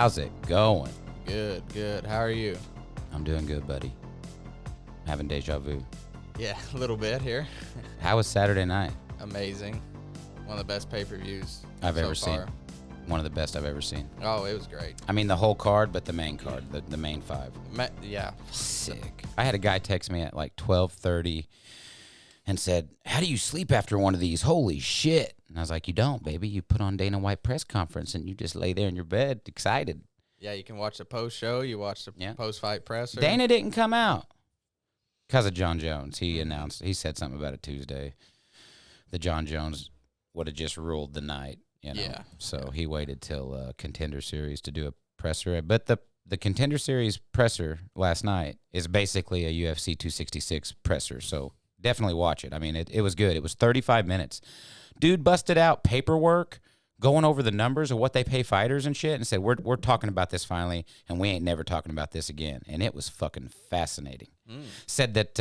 How's it going? Good, good. How are you? I'm doing good, buddy. Having deja vu. Yeah, a little bit here. How was Saturday night? Amazing. One of the best pay-per-views I've so ever far. seen. One of the best I've ever seen. Oh, it was great. I mean, the whole card, but the main card, the main five. Yeah. Sick. I had a guy text me at like 12:30 and said, "How do you sleep after one of these? Holy shit." And I was like, "You don't, baby. You put on Dana White press conference and you just lay there in your bed excited." Yeah, you can watch the post-show. You watch the post-fight presser. Dana didn't come out because of Jon Jones. He announced, he said something about it Tuesday. The Jon Jones would have just ruled the night, you know. Yeah. So he waited till Contender Series to do a presser. But the Contender Series presser last night is basically a UFC 266 presser. So definitely watch it. I mean, it was good. It was 35 minutes. Dude busted out paperwork, going over the numbers of what they pay fighters and shit, and said, we're talking about this finally, and we ain't never talking about this again. And it was fucking fascinating. Said that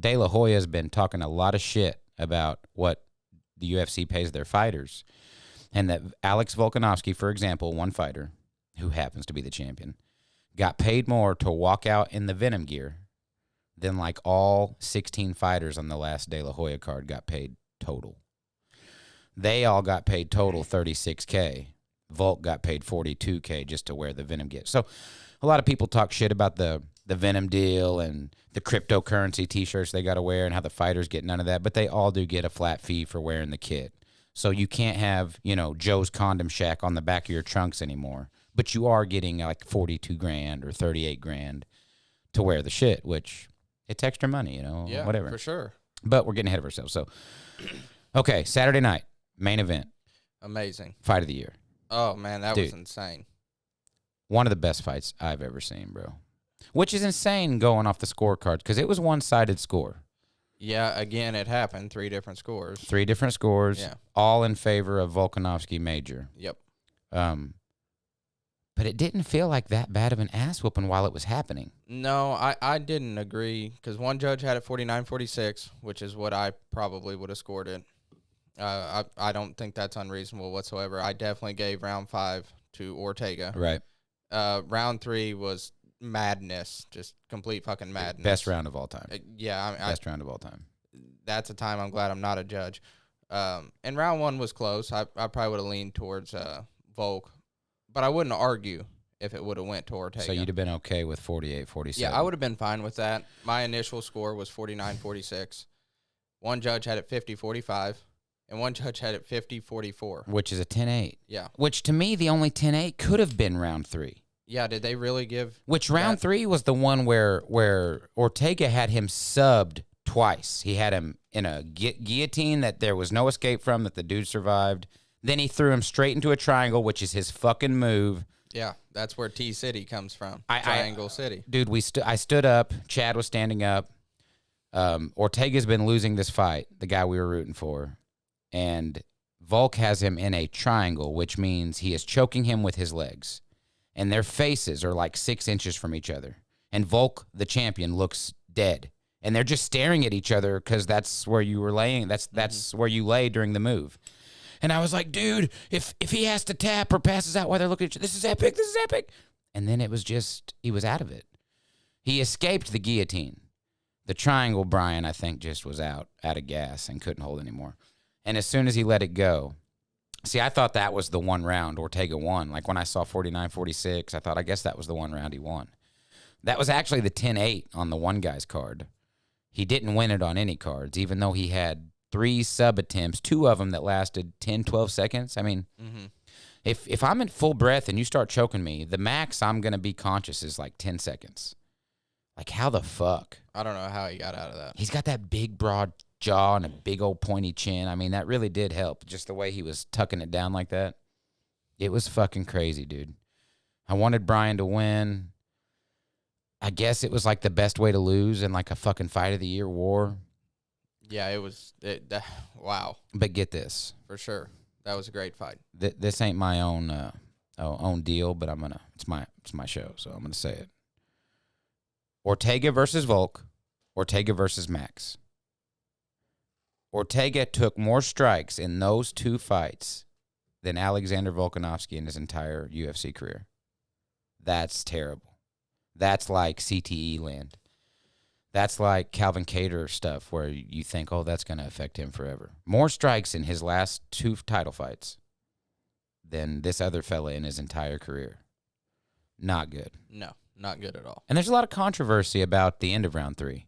De La Hoya has been talking a lot of shit about what the UFC pays their fighters, and that Alex Volkanovski, for example, one fighter who happens to be the champion, got paid more to walk out in the Venom gear than like all 16 fighters on the last De La Hoya card got paid total. They all got paid total $36K. Volk got paid $42K just to wear the Venom gear. So a lot of people talk shit about the Venom deal and the cryptocurrency T-shirts they got to wear and how the fighters get none of that, but they all do get a flat fee for wearing the kit. So you can't have, you know, Joe's Condom Shack on the back of your trunks anymore, but you are getting like 42 grand or 38 grand to wear the shit, which it's extra money, you know, Yeah, whatever. for sure. But we're getting ahead of ourselves. So, okay, Saturday night, main event, Amazing. fight of the year. Oh, man, that Dude. was insane. One of the best fights I've ever seen, bro. Which is insane going off the scorecards because it was one-sided score. Yeah, again, it happened. 3 different scores. 3 different scores, Yeah. all in favor of Volkanovski major. Yep. But it didn't feel like that bad of an ass whooping while it was happening. No, I didn't agree because one judge had it 49-46, which is what I probably would have scored it. I don't think that's unreasonable whatsoever. I definitely gave round 5 to Ortega. Right. Round 3 was madness, just complete fucking madness. Best round of all time. Best round of all time. That's a time I'm glad I'm not a judge. And round 1 was close. I probably would have leaned towards Volk, but I wouldn't argue if it would have went to Ortega. So you'd have been okay with 48-47. Yeah, I would have been fine with that. My initial score was 49-46. One judge had it 50-45, and one judge had it 50-44. Which is a 10-8. Yeah. Which, to me, the only 10-8 could have been round 3. Yeah, did they really give... Which round 3 was the one where Ortega had him subbed twice. He had him in a guillotine that there was no escape from, that the dude survived. Then he threw him straight into a triangle, which is his fucking move. Yeah, that's where T-City comes from. Triangle City. Dude, I stood up. Chad was standing up. Ortega's been losing this fight, the guy we were rooting for. And Volk has him in a triangle, which means he is choking him with his legs. And their faces are like 6 inches from each other. And Volk, the champion, looks dead. And they're just staring at each other because that's where you were laying. That's where you lay during the move. And I was like, dude, if he has to tap or passes out while they're looking at each other, this is epic, this is epic. And then it was just, he was out of it. He escaped the guillotine. The triangle, Brian, I think, just was out of gas and couldn't hold anymore. And as soon as he let it go, see, I thought that was the one round Ortega won. Like when I saw 49-46, I thought, I guess that was the one round he won. That was actually the 10-8 on the one guy's card. He didn't win it on any cards, even though he had 3 sub attempts, 2 of them that lasted 10, 12 seconds. I mean, if I'm in full breath and you start choking me, the max I'm going to be conscious is like 10 seconds. Like, how the fuck? I don't know how he got out of that. He's got that big, broad jaw and a big old pointy chin. I mean, that really did help. Just the way he was tucking it down like that. It was fucking crazy, dude. I wanted Brian to win. I guess it was like the best way to lose in like a fucking fight of the year war. Yeah, it was. Wow. But get this. For sure. That was a great fight. This ain't my own deal, but it's my show, so I'm gonna say it. Ortega versus Volk, Ortega versus Max. Ortega took more strikes in those 2 fights than Alexander Volkanovski in his entire UFC career. That's terrible. That's like CTE land. That's like Calvin Kattar stuff where you think, oh, that's going to affect him forever. More strikes in his last 2 title fights than this other fella in his entire career. Not good. No, not good at all. And there's a lot of controversy about the end of round 3.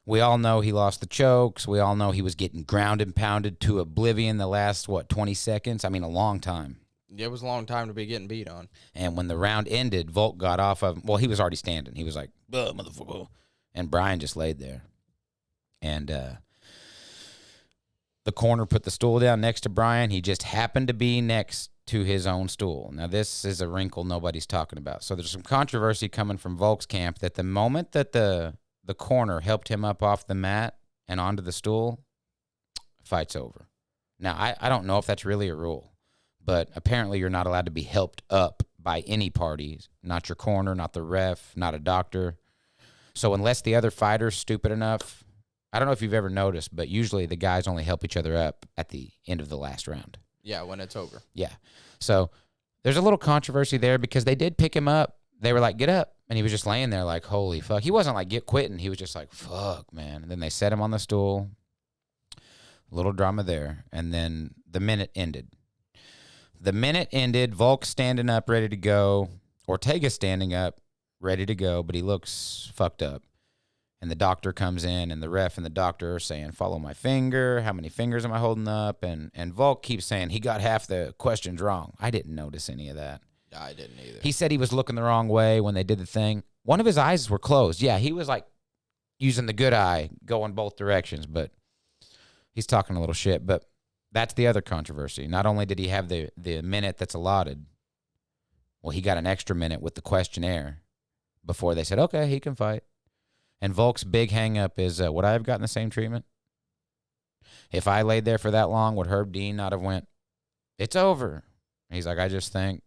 We all know he lost the chokes. We all know he was getting ground and pounded to oblivion the last, 20 seconds? I mean, a long time. It was a long time to be getting beat on. And when the round ended, Volk got off of, well, he was already standing. He was like, motherfucker. And Brian just laid there. And the corner put the stool down next to Brian. He just happened to be next to his own stool. Now, this is a wrinkle nobody's talking about. So there's some controversy coming from Volk's camp that the moment that the corner helped him up off the mat and onto the stool, fight's over. Now, I don't know if that's really a rule, but apparently you're not allowed to be helped up by any parties, not your corner, not the ref, not a doctor. So unless the other fighter's stupid enough, I don't know if you've ever noticed, but usually the guys only help each other up at the end of the last round. Yeah, when it's over. Yeah. So there's a little controversy there because they did pick him up. They were like, get up. And he was just laying there like, holy fuck. He wasn't like, get quitting. He was just like, fuck, man. And then they set him on the stool. A little drama there. And then the minute ended. The minute ended, Volk standing up, ready to go. Ortega standing up, ready to go, but he looks fucked up. And the doctor comes in, and the ref and the doctor are saying, follow my finger. How many fingers am I holding up? And Volk keeps saying he got half the questions wrong. I didn't notice any of that. I didn't either. He said he was looking the wrong way when they did the thing. One of his eyes were closed. Yeah, he was like using the good eye, going both directions, but he's talking a little shit. But that's the other controversy. Not only did he have the minute that's allotted, well, he got an extra minute with the questionnaire before they said, okay, he can fight. And Volk's big hang-up is, would I have gotten the same treatment? If I laid there for that long, would Herb Dean not have went, it's over? He's like, I just think,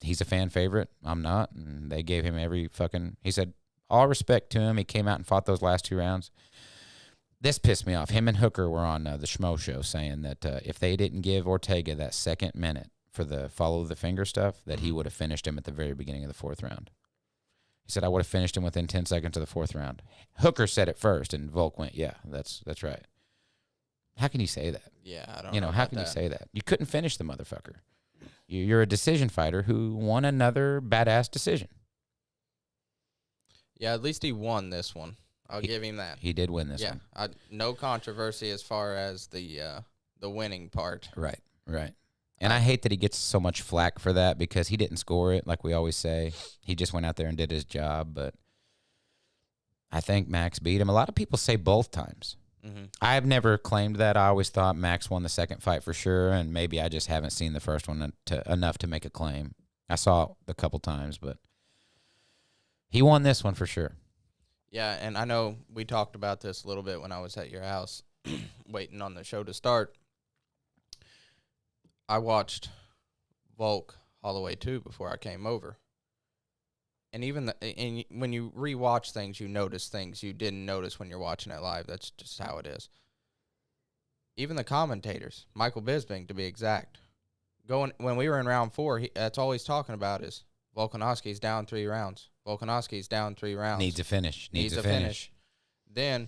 he's a fan favorite. I'm not. And they gave him he said, all respect to him. He came out and fought those last 2 rounds. This pissed me off. Him and Hooker were on the Schmo show saying that if they didn't give Ortega that second minute for the follow the finger stuff, that he would have finished him at the very beginning of the 4th round. He said, I would have finished him within 10 seconds of the 4th round. Hooker said it first, and Volk went, yeah, that's right. How can you say that? Yeah, I don't know. How can you say that? You couldn't finish the motherfucker. You're a decision fighter who won another badass decision. Yeah, at least he won this one. I'll give him that. He did win this one. Yeah, no controversy as far as the winning part. Right. And I hate that he gets so much flack for that because he didn't score it, like we always say. He just went out there and did his job, but I think Max beat him. A lot of people say both times. Mm-hmm. I've never claimed that. I always thought Max won the second fight for sure, and maybe I just haven't seen the first one enough to make a claim. I saw it a couple times, but he won this one for sure. Yeah, and I know we talked about this a little bit when I was at your house waiting on the show to start. I watched Volk Holloway 2 before I came over. And even when you rewatch things, you notice things you didn't notice when you're watching it live. That's just how it is. Even the commentators, Michael Bisping to be exact, when we were in round 4, that's all he's talking about is Volkanovski's down 3 rounds. Volkanovski's down 3 rounds. Needs a finish. Needs a finish. Then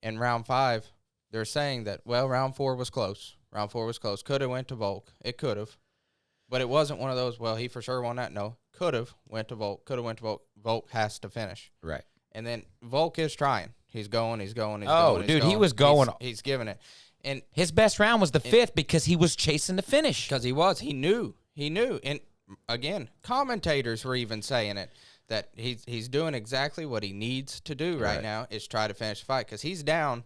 in round 5, they're saying that, well, round 4 was close. Round 4 was close. Could have went to Volk. It could have. But it wasn't one of those, well, he for sure won that. No. Could have went to Volk. Could have went to Volk. Volk has to finish. Right. And then Volk is trying. He's going. He was going. He's giving it. And his best round was the 5th because he was chasing the finish. Because he was. He knew. And, again, commentators were even saying it, that he's doing exactly what he needs to do right now is try to finish the fight. Because he's down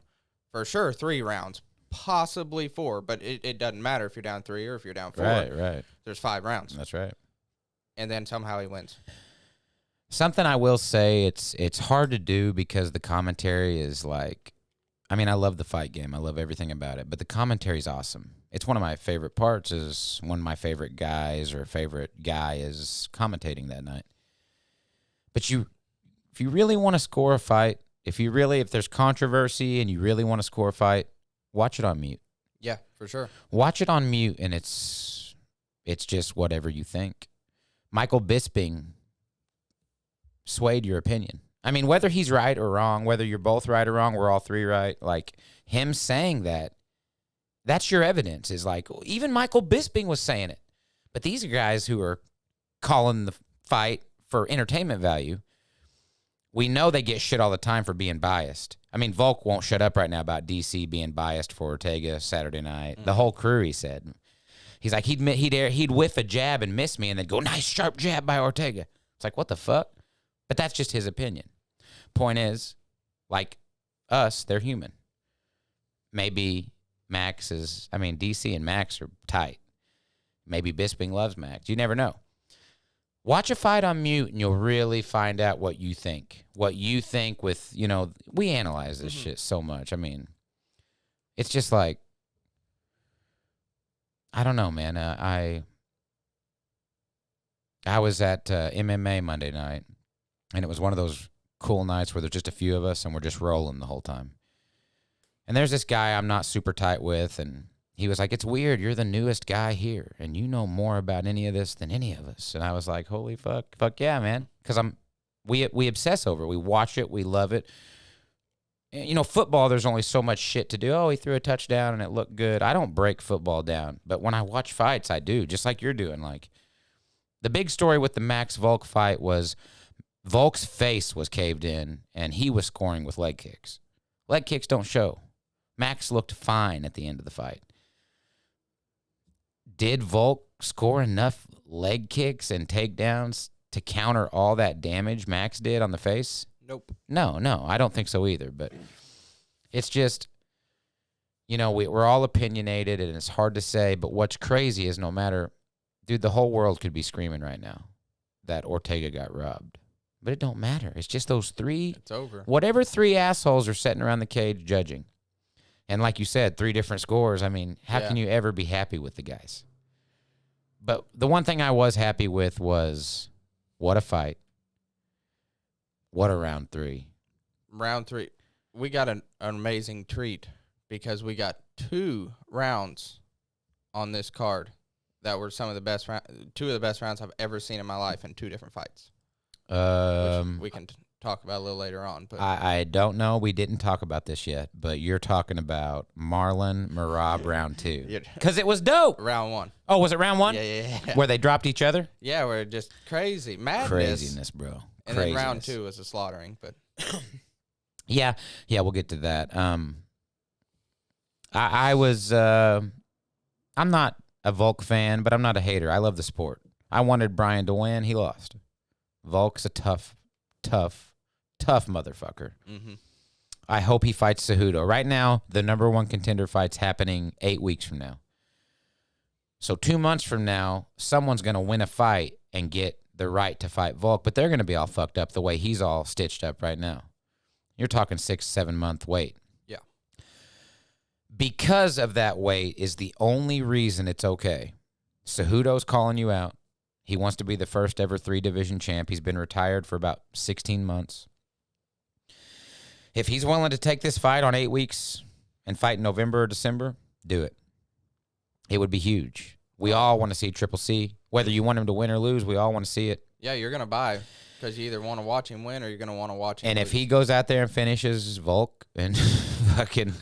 for sure 3 rounds. Possibly 4, but it doesn't matter if you're down 3 or if you're down 4. Right. There's 5 rounds. That's right. And then somehow he wins. Something I will say, it's hard to do because the commentary is like, I mean, I love the fight game. I love everything about it, but the commentary is awesome. It's one of my favorite parts is when my favorite guys or favorite guy is commentating that night. But if you really want to score a fight, if there's controversy and you really want to score a fight, watch it on mute. Yeah, for sure. Watch it on mute, and it's just whatever you think. Michael Bisping swayed your opinion. I mean, whether he's right or wrong, whether you're both right or wrong, we're all three right. Like, him saying that, that's your evidence. Is like, even Michael Bisping was saying it. But these are guys who are calling the fight for entertainment value. We know they get shit all the time for being biased. I mean, Volk won't shut up right now about DC being biased for Ortega Saturday night. The whole crew, he said. He's like, he'd whiff a jab and miss me and then go, nice sharp jab by Ortega. It's like, what the fuck? But that's just his opinion. Point is, like us, they're human. Maybe DC and Max are tight. Maybe Bisping loves Max. You never know. Watch a fight on mute and you'll really find out what you think. What you think with, we analyze this shit so much. I mean, it's just like, I don't know, man. I was at MMA Monday night, and it was one of those cool nights where there's just a few of us and we're just rolling the whole time. And there's this guy I'm not super tight with, and he was like, it's weird. You're the newest guy here, and you know more about any of this than any of us. And I was like, holy fuck yeah, man. Because we obsess over it. We watch it. We love it. And, football, there's only so much shit to do. Oh, he threw a touchdown and it looked good. I don't break football down. But when I watch fights, I do, just like you're doing. Like, the big story with the Max Volk fight was Volk's face was caved in, and he was scoring with leg kicks. Leg kicks don't show. Max looked fine at the end of the fight. Did Volk score enough leg kicks and takedowns to counter all that damage Max did on the face? Nope. No, I don't think so either. But it's just, we're all opinionated, and it's hard to say. But what's crazy is dude, the whole world could be screaming right now that Ortega got robbed. But it don't matter. It's just those three. It's over. Whatever three assholes are sitting around the cage judging. And like you said, 3 different scores. I mean, how can you ever be happy with the guys? But the one thing I was happy with was, what a fight. What a round 3. Round 3. We got an amazing treat because we got 2 rounds on this card that were some of the best 2 of the best rounds I've ever seen in my life in 2 different fights. Which we can talk about a little later on. But I don't know. We didn't talk about this yet, but you're talking about Marlon Merab round 2. Because it was dope. Round 1. Oh, was it round 1? Yeah. Where they dropped each other? Yeah, we're just crazy. Madness. Craziness, bro. And then round 2 was a slaughtering. But yeah, we'll get to that. I was, I'm not a Volk fan, but I'm not a hater. I love the sport. I wanted Brian to win. He lost. Volk's a tough motherfucker. Mm-hmm. I hope he fights Cejudo. Right now, the number 1 contender fight's happening 8 weeks from now. So 2 months from now, someone's going to win a fight and get the right to fight Volk, but they're going to be all fucked up the way he's all stitched up right now. You're talking 6-7 month wait. Yeah. Because of that wait is the only reason it's okay. Cejudo's calling you out. He wants to be the first ever 3-division champ. He's been retired for about 16 months. If he's willing to take this fight on 8 weeks and fight in November or December, do it. It would be huge. We all want to see Triple C. Whether you want him to win or lose, we all want to see it. Yeah, you're going to buy because you either want to watch him win or you're going to want to watch him And lose. if he goes out there and finishes Volk and fucking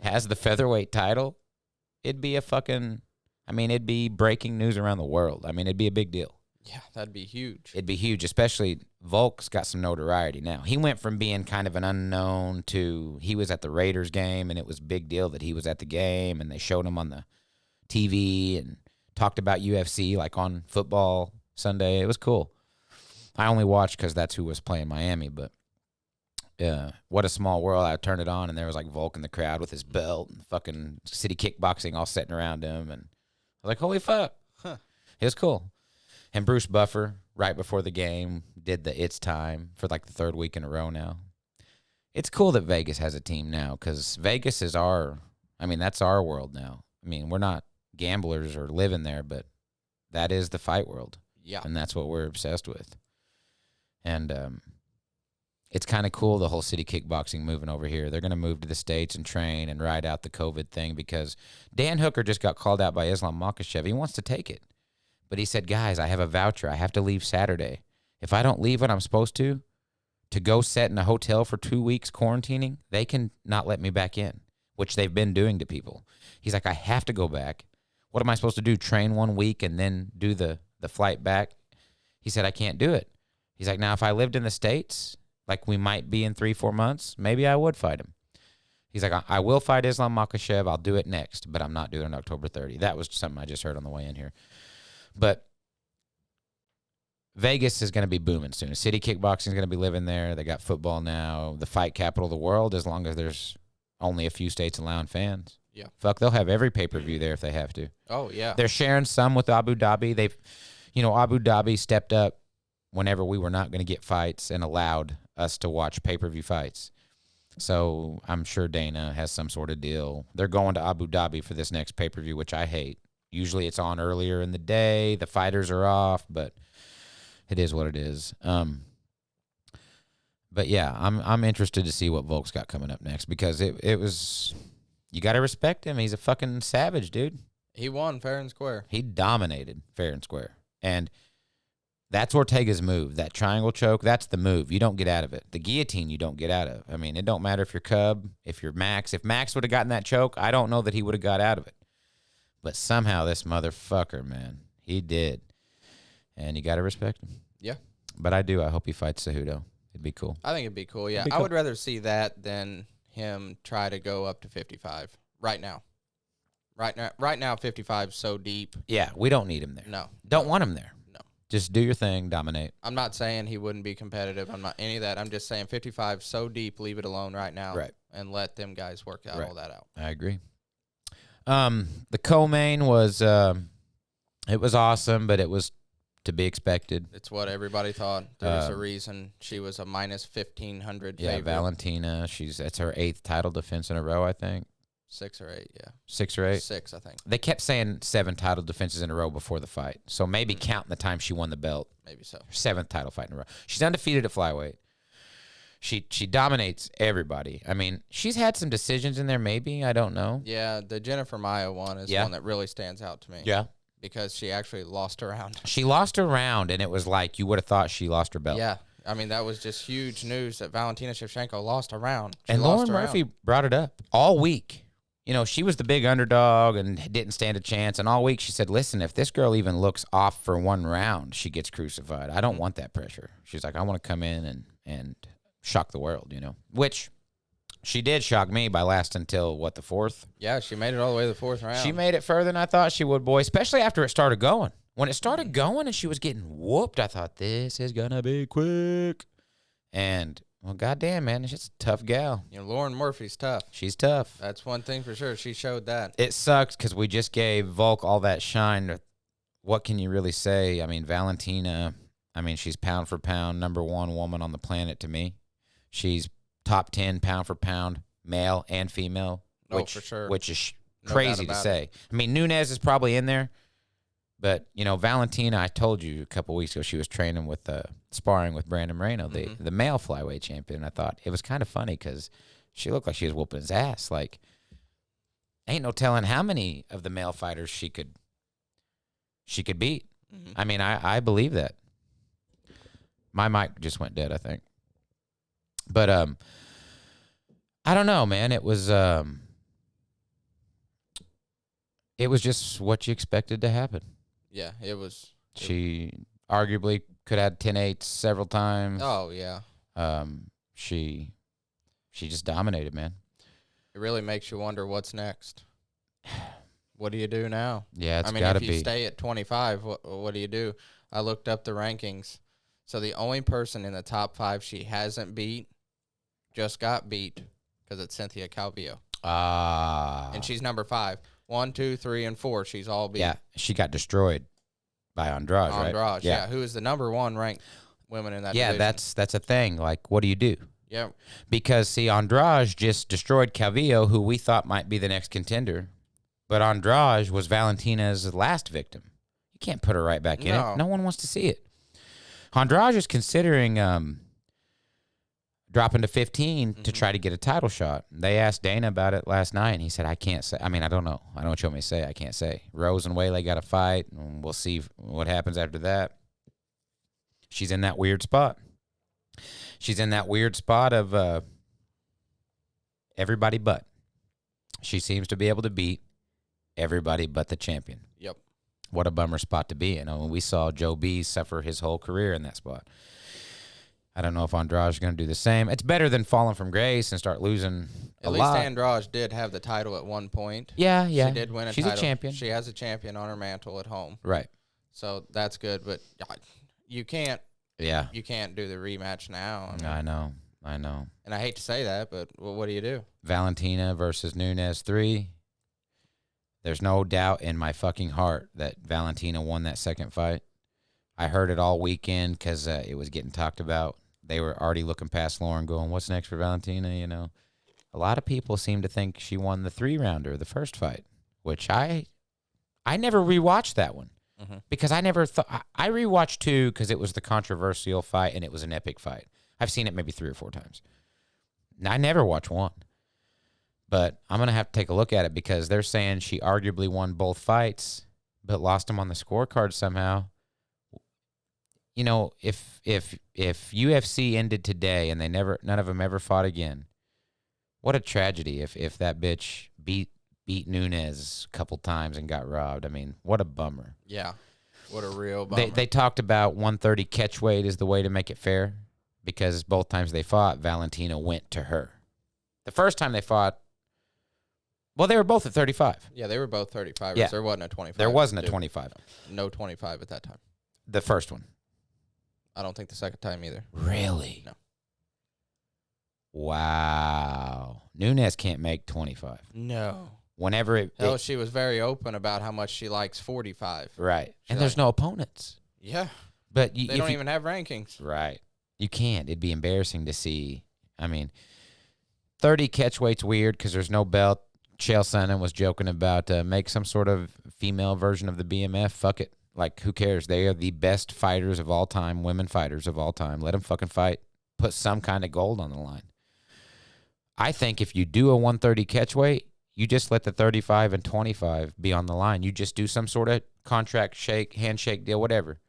has the featherweight title, it'd be it'd be breaking news around the world. I mean, it'd be a big deal. Yeah, that'd be huge. It'd be huge, especially Volk's got some notoriety now. He went from being kind of an unknown to he was at the Raiders game, and it was a big deal that he was at the game, and they showed him on the TV and talked about UFC like on football Sunday. It was cool. I only watched because that's who was playing Miami, but what a small world. I turned it on, and there was like Volk in the crowd with his belt and fucking city kickboxing all sitting around him, and I was like, holy fuck. Huh. It was cool. And Bruce Buffer, right before the game, did the It's Time for like the 3rd week in a row now. It's cool that Vegas has a team now because Vegas is that's our world now. I mean, we're not gamblers or living there, but that is the fight world. Yeah. And that's what we're obsessed with. And it's kind of cool, the whole city kickboxing moving over here. They're going to move to the States and train and ride out the COVID thing because Dan Hooker just got called out by Islam Makhachev. He wants to take it. But he said, guys, I have a voucher. I have to leave Saturday. If I don't leave when I'm supposed to go sit in a hotel for 2 weeks quarantining, they can not let me back in, which they've been doing to people. He's like, I have to go back. What am I supposed to do, train 1 week and then do the flight back? He said, I can't do it. He's like, now, if I lived in the States, like we might be in 3-4 months, maybe I would fight him. He's like, I will fight Islam Makhachev. I'll do it next, but I'm not doing it on October 30. That was something I just heard on the way in here. But Vegas is going to be booming soon. City Kickboxing is going to be living there. They got football now, the fight capital of the world, as long as there's only a few states allowing fans. Yeah. Fuck, they'll have every pay-per-view there if they have to. Oh, yeah. They're sharing some with Abu Dhabi. Abu Dhabi stepped up whenever we were not going to get fights and allowed us to watch pay-per-view fights. So I'm sure Dana has some sort of deal. They're going to Abu Dhabi for this next pay-per-view, which I hate. Usually it's on earlier in the day. The fighters are off, but it is what it is. But yeah, I'm interested to see what Volk's got coming up next, because it was, you got to respect him. He's a fucking savage, dude. He won fair and square. He dominated fair and square. And that's Ortega's move. That triangle choke, that's the move. You don't get out of it. The guillotine, you don't get out of. I mean, it don't matter if you're Cub, if you're Max. If Max would have gotten that choke, I don't know that he would have got out of it. But somehow this motherfucker, man, he did. And you got to respect him. Yeah. But I do. I hope he fights Cejudo. It'd be cool. I think it'd be cool, yeah. Cool. I would rather see that than him try to go up to 55 right now. Right now, 55 is so deep. Yeah, we don't need him there. No. Don't want him there. No. Just do your thing, dominate. I'm not saying he wouldn't be competitive. I'm not any of that. I'm just saying 55 so deep, leave it alone right now. Right. And let them guys work out all that out. I agree. The co-main was it was awesome, but it was to be expected. It's what everybody thought. There's a reason she was a minus 1,500 yeah, favorite. Valentina, it's her 8th title defense in a row, I think. 6 or 8, yeah. 6 or 8? 6, I think. They kept saying 7 title defenses in a row before the fight. So maybe counting the time she won the belt. Maybe so. Her 7th title fight in a row. She's undefeated at flyweight. She dominates everybody. I mean, she's had some decisions in there, maybe. I don't know. Yeah, the Jennifer Maia one is one that really stands out to me. Yeah. Because she actually lost her round. She lost her round, and it was like you would have thought she lost her belt. Yeah. I mean, that was just huge news that Valentina Shevchenko lost a round. And Lauren Murphy brought it up all week. You know, she was the big underdog and didn't stand a chance. And all week she said, listen, if this girl even looks off for 1 round, she gets crucified. I don't want that pressure. She's like, I want to come in and shock the world, you know, which she did shock me by lasting until, what, the 4th? Yeah, she made it all the way to the 4th round. She made it further than I thought she would, boy, especially after it started going. When it started going and she was getting whooped, I thought, this is going to be quick. And, well, goddamn, man, she's a tough gal. You know, Lauren Murphy's tough. She's tough. That's one thing for sure. She showed that. It sucks because we just gave Volk all that shine. What can you really say? I mean, Valentina, she's pound for pound, number 1 woman on the planet to me. She's top 10 pound for pound, male and female. For sure. Which is crazy to say. I mean, Nunes is probably in there. But, you know, Valentina, I told you a couple weeks ago, she was training with, sparring with Brandon Moreno, the male flyweight champion. I thought it was kind of funny because she looked like she was whooping his ass. Like, ain't no telling how many of the male fighters she could beat. Mm-hmm. I mean, I believe that. My mic just went dead, I think. But I don't know, man. It was just what you expected to happen. Yeah, it was. She arguably could have had 10-8 several times. Oh, yeah. She just dominated, man. It really makes you wonder what's next. What do you do now? Yeah, it's got to be. If you stay at 25, what do you do? I looked up the rankings. So the only person in the top 5 she hasn't beat just got beat because it's Cynthia Calvillo. And she's number 5. 1, 2, 3, and 4. She's all beat. Yeah, she got destroyed by Andrade, right? Andrade, yeah. Who is the number 1 ranked women in that division. Yeah, that's a thing. Like, what do you do? Yeah. Because, see, Andrade just destroyed Calvillo, who we thought might be the next contender. But Andrade was Valentina's last victim. You can't put her right back in it. No one wants to see it. Andrade is considering dropping to 15 to try to get a title shot. They asked Dana about it last night, and he said, I can't say. I mean, I don't know. I don't know what you want me to say. I can't say. Rose and Weili got to fight, and we'll see what happens after that. She's in that weird spot. She's in that weird spot of everybody but. She seems to be able to beat everybody but the champion. Yep. What a bummer spot to be in. I mean, we saw Joe B suffer his whole career in that spot. I don't know if Andrade is going to do the same. It's better than falling from grace and start losing a lot. At least Andrade did have the title at one point. Yeah. She did win a title. She's a champion. She has a champion on her mantle at home. Right. So that's good, but you can't. Yeah. You can't do the rematch now. I know. And I hate to say that, but what do you do? Valentina versus Nunes 3. There's no doubt in my fucking heart that Valentina won that second fight. I heard it all weekend because it was getting talked about. They were already looking past Lauren going, what's next for Valentina, you know? A lot of people seem to think she won the 3-rounder, the first fight, which I never rewatched that one because I never thought – I rewatched 2 because it was the controversial fight and it was an epic fight. I've seen it maybe 3 or 4 times. I never watched 1. But I'm going to have to take a look at it because they're saying she arguably won both fights but lost them on the scorecard somehow. You know, if UFC ended today and none of them ever fought again, what a tragedy if that bitch beat Nunes a couple times and got robbed. I mean, what a bummer. Yeah, what a real bummer. They talked about 130 catch weight is the way to make it fair because both times they fought, Valentina went to her. The first time they fought, well, they were both at 35. Yeah, they were both 35. Yeah. There wasn't a 25. There wasn't a 25. No 25 at that time. The first one. I don't think the second time either. Really? No. Wow. Nunes can't make 25. No. Whenever she was very open about how much she likes 45. Right. And there's no opponents. Yeah. But they don't even have rankings. Right. You can't. It'd be embarrassing to see. I mean, 30 catch weight's weird because there's no belt. Chael Sonnen was joking about make some sort of female version of the BMF. Fuck it. Like, who cares? They are the best fighters of all time, women fighters of all time. Let them fucking fight. Put some kind of gold on the line. I think if you do a 130 catch weight, you just let the 35 and 25 be on the line. You just do some sort of contract handshake deal, whatever.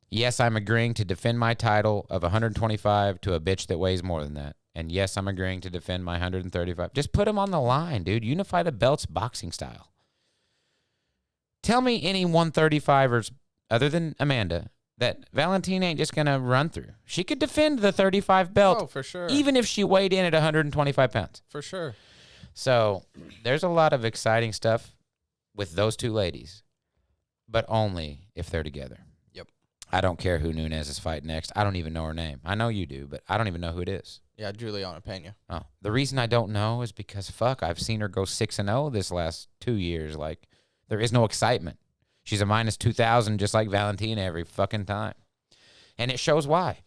Yes, I'm agreeing to defend my title of 125 to a bitch that weighs more than that. And yes, I'm agreeing to defend my 135. Just put them on the line, dude. Unify the belts boxing style. Tell me any 135ers other than Amanda that Valentina ain't just going to run through. She could defend the 35 belt. Oh, for sure. Even if she weighed in at 125 pounds. For sure. So there's a lot of exciting stuff with those two ladies, but only if they're together. Yep. I don't care who Nunes is fighting next. I don't even know her name. I know you do, but I don't even know who it is. Yeah, Juliana Pena. Oh, the reason I don't know is because, I've seen her go 6-0 this last 2 years. Like, there is no excitement. She's a minus 2,000 just like Valentina every fucking time. And it shows why.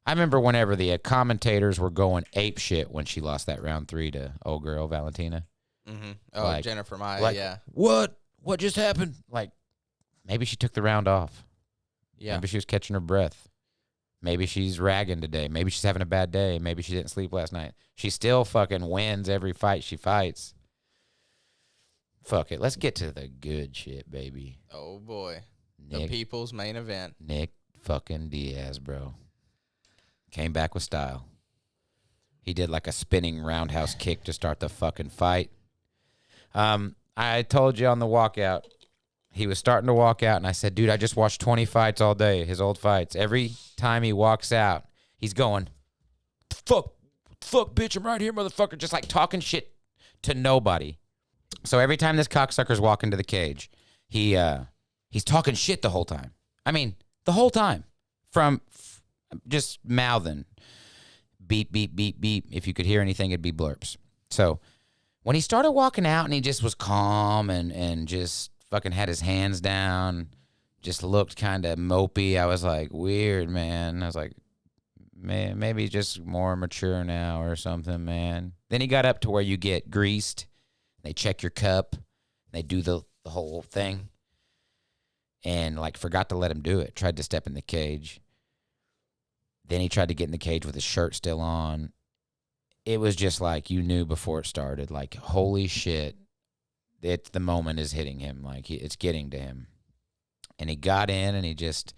I remember whenever the commentators were going ape shit when she lost that round 3 to old girl Valentina. Mm-hmm. Oh, like, Jennifer Maia, like, yeah. What just happened? Like, maybe she took the round off. Yeah. Maybe she was catching her breath. Maybe she's ragging today. Maybe she's having a bad day. Maybe she didn't sleep last night. She still fucking wins every fight she fights. Fuck it. Let's get to the good shit, baby. Oh, boy. The people's main event. Nick fucking Diaz, bro. Came back with style. He did like a spinning roundhouse kick to start the fucking fight. I told you on the walkout, he was starting to walk out, and I said, dude, I just watched 20 fights all day, his old fights. Every time he walks out, he's going, fuck, bitch, I'm right here, motherfucker, just like talking shit to nobody. So every time this cocksucker's walking to the cage, he's talking shit the whole time. I mean, the whole time. From just mouthing, beep, beep, beep, beep. If you could hear anything, it'd be blurps. So when he started walking out and he just was calm and just fucking had his hands down, just looked kind of mopey, I was like, weird, man. I was like, man, maybe he's just more mature now or something, man. Then he got up to where you get greased. They check your cup. They do the whole thing. And, like, forgot to let him do it. Tried to step in the cage. Then he tried to get in the cage with his shirt still on. It was just like you knew before it started. Like, holy shit, the moment is hitting him. Like, it's getting to him. And he got in, and he just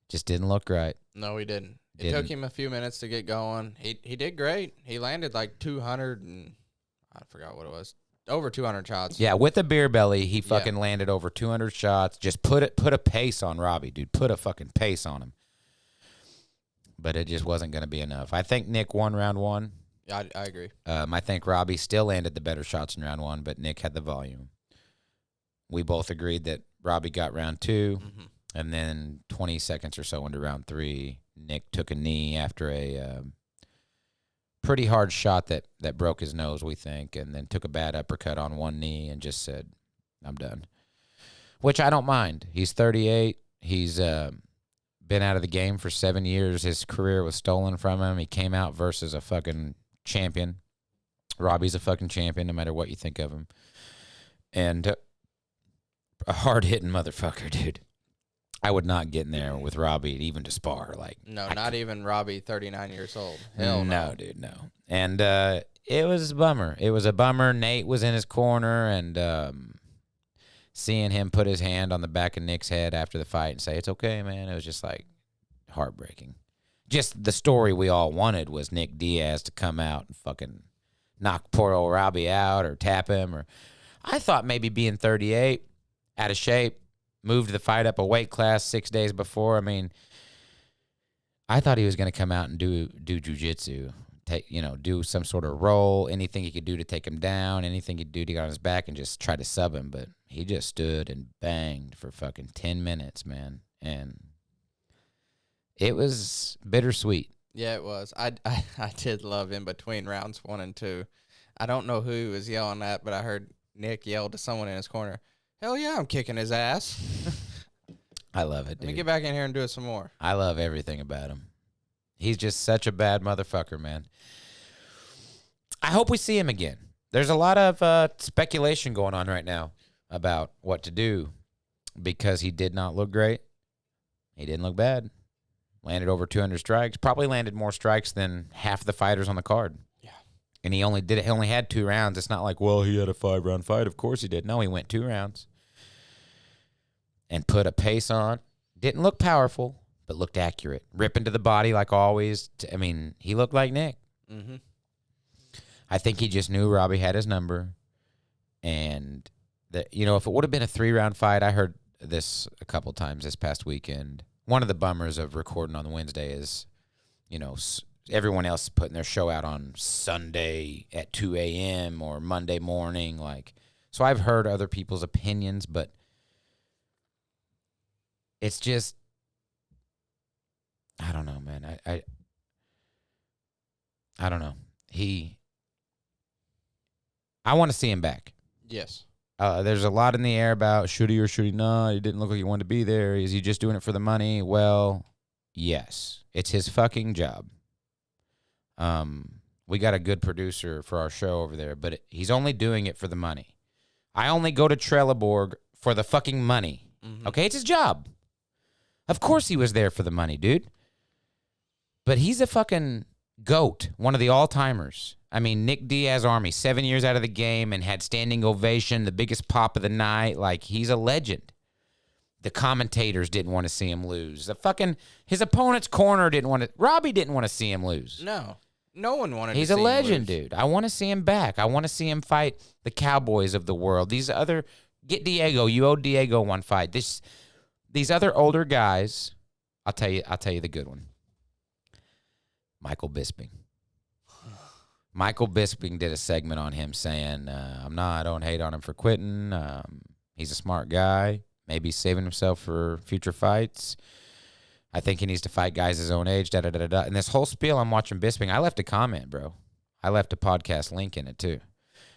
didn't look right. No, he didn't. It took him a few minutes to get going. He did great. He landed like 200 and I forgot what it was. Over 200 shots. Yeah, with a beer belly, he fucking landed over 200 shots. Just put a pace on Robbie, dude. Put a fucking pace on him. But it just wasn't going to be enough. I think Nick won round one. Yeah, I agree. I think Robbie still landed the better shots in round one, but Nick had the volume. We both agreed that Robbie got round two, and then 20 seconds or so into round three, Nick took a knee after a pretty hard shot that broke his nose, we think, and then took a bad uppercut on one knee and just said, I'm done. Which I don't mind. He's 38. He's been out of the game for 7 years. His career was stolen from him. He came out versus a fucking champion. Robbie's a fucking champion no matter what you think of him. And a hard-hitting motherfucker, dude. I would not get in there with Robbie even to spar. Like, no, not even Robbie, 39 years old. Hell no. No, dude, no. And it was a bummer. It was a bummer. Nate was in his corner, and seeing him put his hand on the back of Nick's head after the fight and say, it's okay, man, it was just, like, heartbreaking. Just the story we all wanted was Nick Diaz to come out and fucking knock poor old Robbie out or tap him. Or I thought maybe being 38, out of shape, moved the fight up a weight class 6 days before. I mean, I thought he was going to come out and do jiu-jitsu, do some sort of roll, anything he could do to take him down, anything he'd do to get on his back and just try to sub him. But he just stood and banged for fucking 10 minutes, man. And it was bittersweet. Yeah, it was. I did love in between rounds 1 and 2. I don't know who was yelling at, but I heard Nick yell to someone in his corner, hell yeah, I'm kicking his ass. I love it, dude. Let me get back in here and do it some more. I love everything about him. He's just such a bad motherfucker, man. I hope we see him again. There's a lot of speculation going on right now about what to do because he did not look great. He didn't look bad. Landed over 200 strikes. Probably landed more strikes than half the fighters on the card. Yeah. And he only had 2 rounds. It's not like, well, he had a 5-round fight. Of course he did. No, he went 2 rounds and put a pace on. Didn't look powerful, but looked accurate. Ripping to the body like always. I mean, he looked like Nick. Mm-hmm. I think he just knew Robbie had his number. And, if it would have been a 3-round fight, I heard this a couple times this past weekend. One of the bummers of recording on Wednesday is, everyone else putting their show out on Sunday at 2 a.m. or Monday morning. So I've heard other people's opinions, but it's just, I don't know, man. I don't know. I want to see him back. Yes. There's a lot in the air about should he or should he not. He didn't look like he wanted to be there. Is he just doing it for the money? Well, yes. It's his fucking job. We got a good producer for our show over there, but he's only doing it for the money. I only go to Trelleborg for the fucking money. Mm-hmm. Okay, it's his job. Of course he was there for the money, dude. But he's a fucking GOAT, one of the all-timers. I mean, Nick Diaz Army, 7 years out of the game and had standing ovation, the biggest pop of the night. He's a legend. The commentators didn't want to see him lose. His opponent's corner Robbie didn't want to see him lose. No. No one wanted to see him lose. He's a legend, dude. I want to see him back. I want to see him fight the Cowboys of the world. Get Diego. You owe Diego one fight. These other older guys, I'll tell you the good one. Michael Bisping. Michael Bisping did a segment on him saying, I don't hate on him for quitting. He's a smart guy. Maybe he's saving himself for future fights. I think he needs to fight guys his own age, da-da-da-da-da. And this whole spiel, I'm watching Bisping. I left a comment, bro. I left a podcast link in it, too.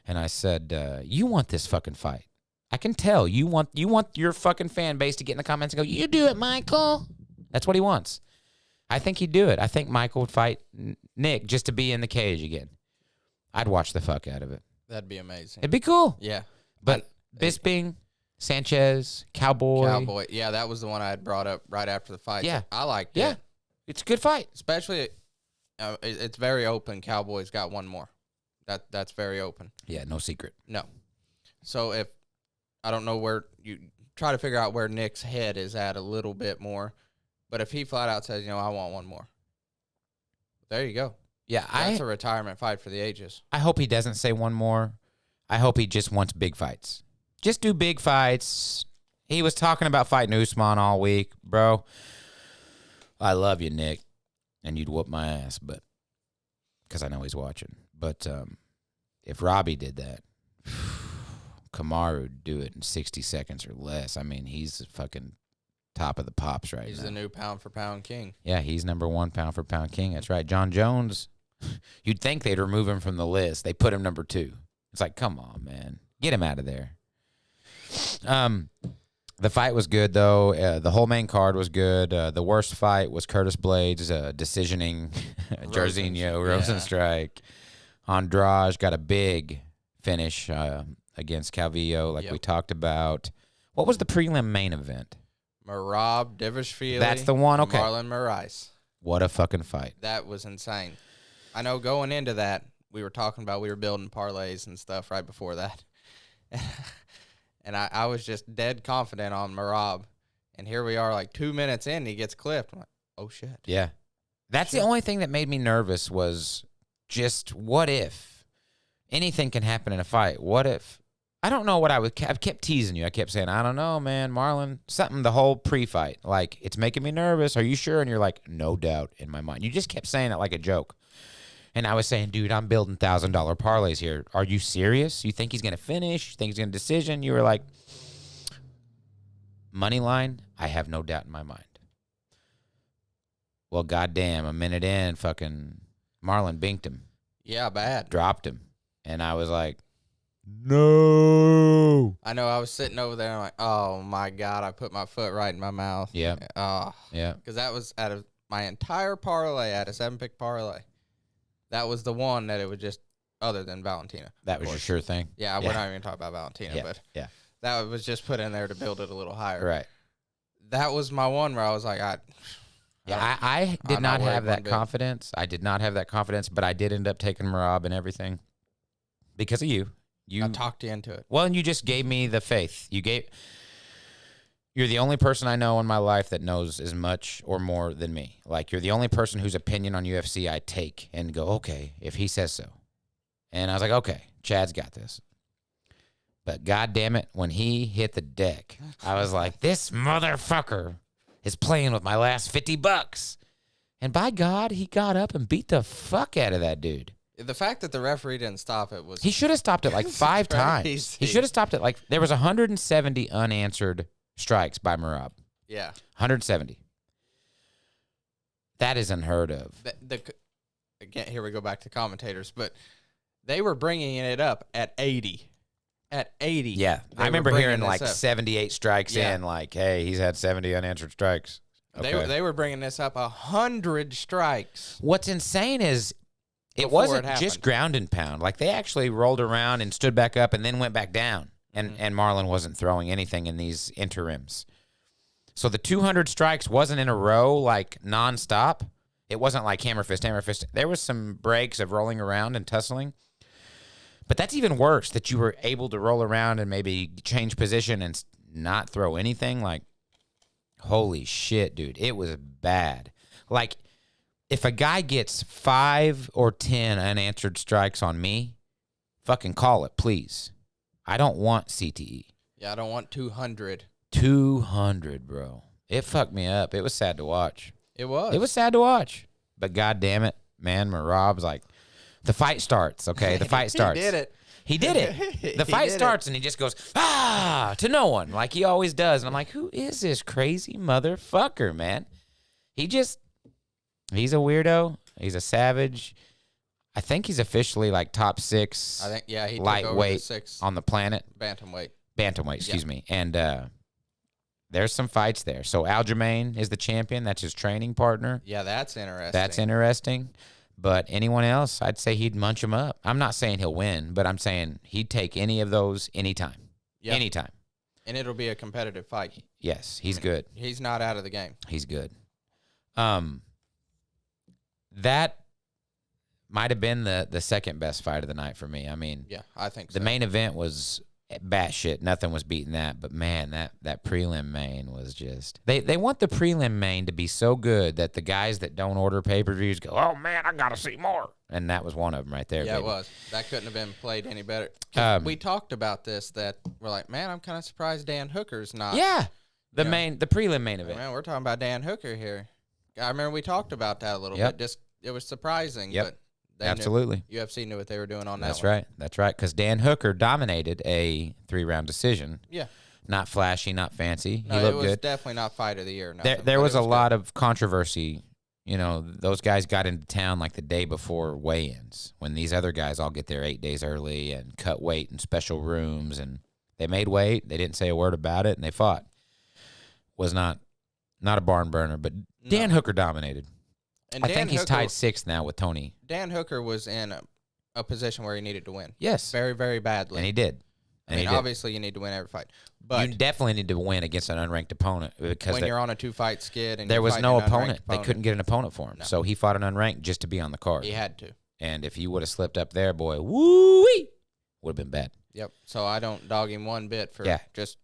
And I said, you want this fucking fight. I can tell. You want your fucking fan base to get in the comments and go, you do it, Michael. That's what he wants. I think he'd do it. I think Michael would fight Nick just to be in the cage again. I'd watch the fuck out of it. That'd be amazing. It'd be cool. Yeah. But Bisping, Sanchez, Cowboy. Yeah, that was the one I had brought up right after the fight. Yeah. I liked it. It's a good fight. Especially, it's very open. Cowboys got one more. That's very open. Yeah, no secret. No. So if I don't know where you try to figure out where Nick's head is at a little bit more, but if he flat out says, I want one more, there you go. Yeah, that's a retirement fight for the ages. I hope he doesn't say one more. I hope he just wants big fights. Just do big fights. He was talking about fighting Usman all week, bro. I love you, Nick, and you'd whoop my ass, but because I know he's watching. But if Robbie did that, Kamaru would do it in 60 seconds or less. I mean, he's fucking top of the pops right now. He's the new pound-for-pound king. Yeah, he's number one pound-for-pound king. That's right. Jon Jones, you'd think they'd remove him from the list. They put him number 2. It's like, come on, man. Get him out of there. The fight was good, though. The whole main card was good. The worst fight was Curtis Blades decisioning Jairzinho, Rosenstrike. Andrade got a big finish against Calvillo, like we talked about. What was the prelim main event? Merab Dvalishvili. That's the one? Okay. Marlon Moraes. What a fucking fight. That was insane. I know going into that, we were talking about we were building parlays and stuff right before that. And I was just dead confident on Merab. And here we are like 2 minutes in, he gets clipped. I'm like, oh, shit. Yeah. That's the only thing that made me nervous was just what if anything can happen in a fight? What if? I don't know what I've kept teasing you. I kept saying, I don't know, man, Marlon, something the whole pre-fight. Like, it's making me nervous. Are you sure? And you're like, no doubt in my mind. You just kept saying it like a joke. And I was saying, dude, I'm building $1,000 parlays here. Are you serious? You think he's going to finish? You think he's going to decision? You were like, money line, I have no doubt in my mind. Well, goddamn, a minute in, fucking Marlon binked him. Yeah, bad. Dropped him. And I was like, no. I know I was sitting over there and I'm like, oh, my God, I put my foot right in my mouth. Yeah. Yeah. Because that was out of my entire parlay, at a 7-pick parlay. That was the one that it was just, other than Valentina. That was your sure thing? Yeah, we're not even talking about Valentina, but that was just put in there to build it a little higher. Right. That was my one where I was like, I did not have that confidence. I did not have that confidence, but I did end up taking Merab and everything because of you. I talked you into it. Well, and you just gave me the faith. You're the only person I know in my life that knows as much or more than me. Like, you're the only person whose opinion on UFC I take and go, okay, if he says so. And I was like, okay, Chad's got this. But God damn it, when he hit the deck, I was like, this motherfucker is playing with my last $50. And by God, he got up and beat the fuck out of that dude. The fact that the referee didn't stop it was... He should have stopped it like 5 times. He should have stopped it like... There was 170 unanswered strikes by Merab. Yeah. 170. That is unheard of. Again, here we go back to commentators, but they were bringing it up at 80. At 80. Yeah. I remember hearing like 78 strikes in, like, hey, he's had 70 unanswered strikes. Okay. They were bringing this up 100 strikes. What's insane is it wasn't just ground and pound. Like, they actually rolled around and stood back up and then went back down. And Marlon wasn't throwing anything in these interims. So the 200 strikes wasn't in a row, like, nonstop. It wasn't like hammer fist, hammer fist. There was some breaks of rolling around and tussling. But that's even worse, that you were able to roll around and maybe change position and not throw anything. Like, holy shit, dude. It was bad. Like, if a guy gets 5 or 10 unanswered strikes on me, fucking call it, please. I don't want CTE. Yeah, I don't want 200. 200, bro. It fucked me up. It was sad to watch. It was. It was sad to watch. But God damn it, man, Merab's like, the fight starts, okay? The fight starts. He did it. He did it. The fight starts, and he just goes, to no one, like he always does. And I'm like, who is this crazy motherfucker, man? He's a weirdo. He's a savage. I think he's officially like top 6 he lightweight took over the on the planet. Bantamweight, excuse me. And there's some fights there. So Aljamain is the champion. That's his training partner. Yeah, that's interesting. But anyone else, I'd say he'd munch him up. I'm not saying he'll win, but I'm saying he'd take any of those anytime. Yep. Anytime. And it'll be a competitive fight. Yes, he's good. He's not out of the game. He's good. that might have been the second best fight of the night for me. I mean, Yeah, I think so. the main event was batshit. Nothing was beating that. But man, that prelim main was just they want the prelim main to be so good that the guys that don't order pay-per-views go, oh man, I gotta see more. And that was one of them right there. Yeah, baby. it was. That couldn't have been played any better. We talked about this, that we're like, man, I'm kind of surprised Dan Hooker's not. Yeah, the prelim main Oh, event. man, we're talking about Dan Hooker here. I remember we talked about that a little Yep. bit. Just it was surprising, Yep. but they Absolutely. UFC knew what they were doing on that. That's one. right. That's right. Because Dan Hooker dominated a 3-round decision. Yeah. Not flashy, not fancy. No, he looked it was good. definitely not fight of the year. There was a lot of controversy. You know, those guys got into town like the day before weigh-ins when these other guys all get there 8 days early and cut weight in special rooms. And they made weight. They didn't say a word about it, and they fought. Was not a barn burner, but Dan Hooker dominated. And I think he's tied 6th now with Tony. Dan Hooker was in a position where he needed to win. Yes. Very, very badly. And he did. I mean, obviously you need to win every fight. But you definitely need to win against an unranked opponent because when you're on a 2-fight skid and there was no opponent. They opponent, couldn't get an opponent for him. No. So he fought an unranked just to be on the card. he had to. And if you would have slipped up there, boy, woo-wee, would have been bad. Yep. So I don't dog him one bit for just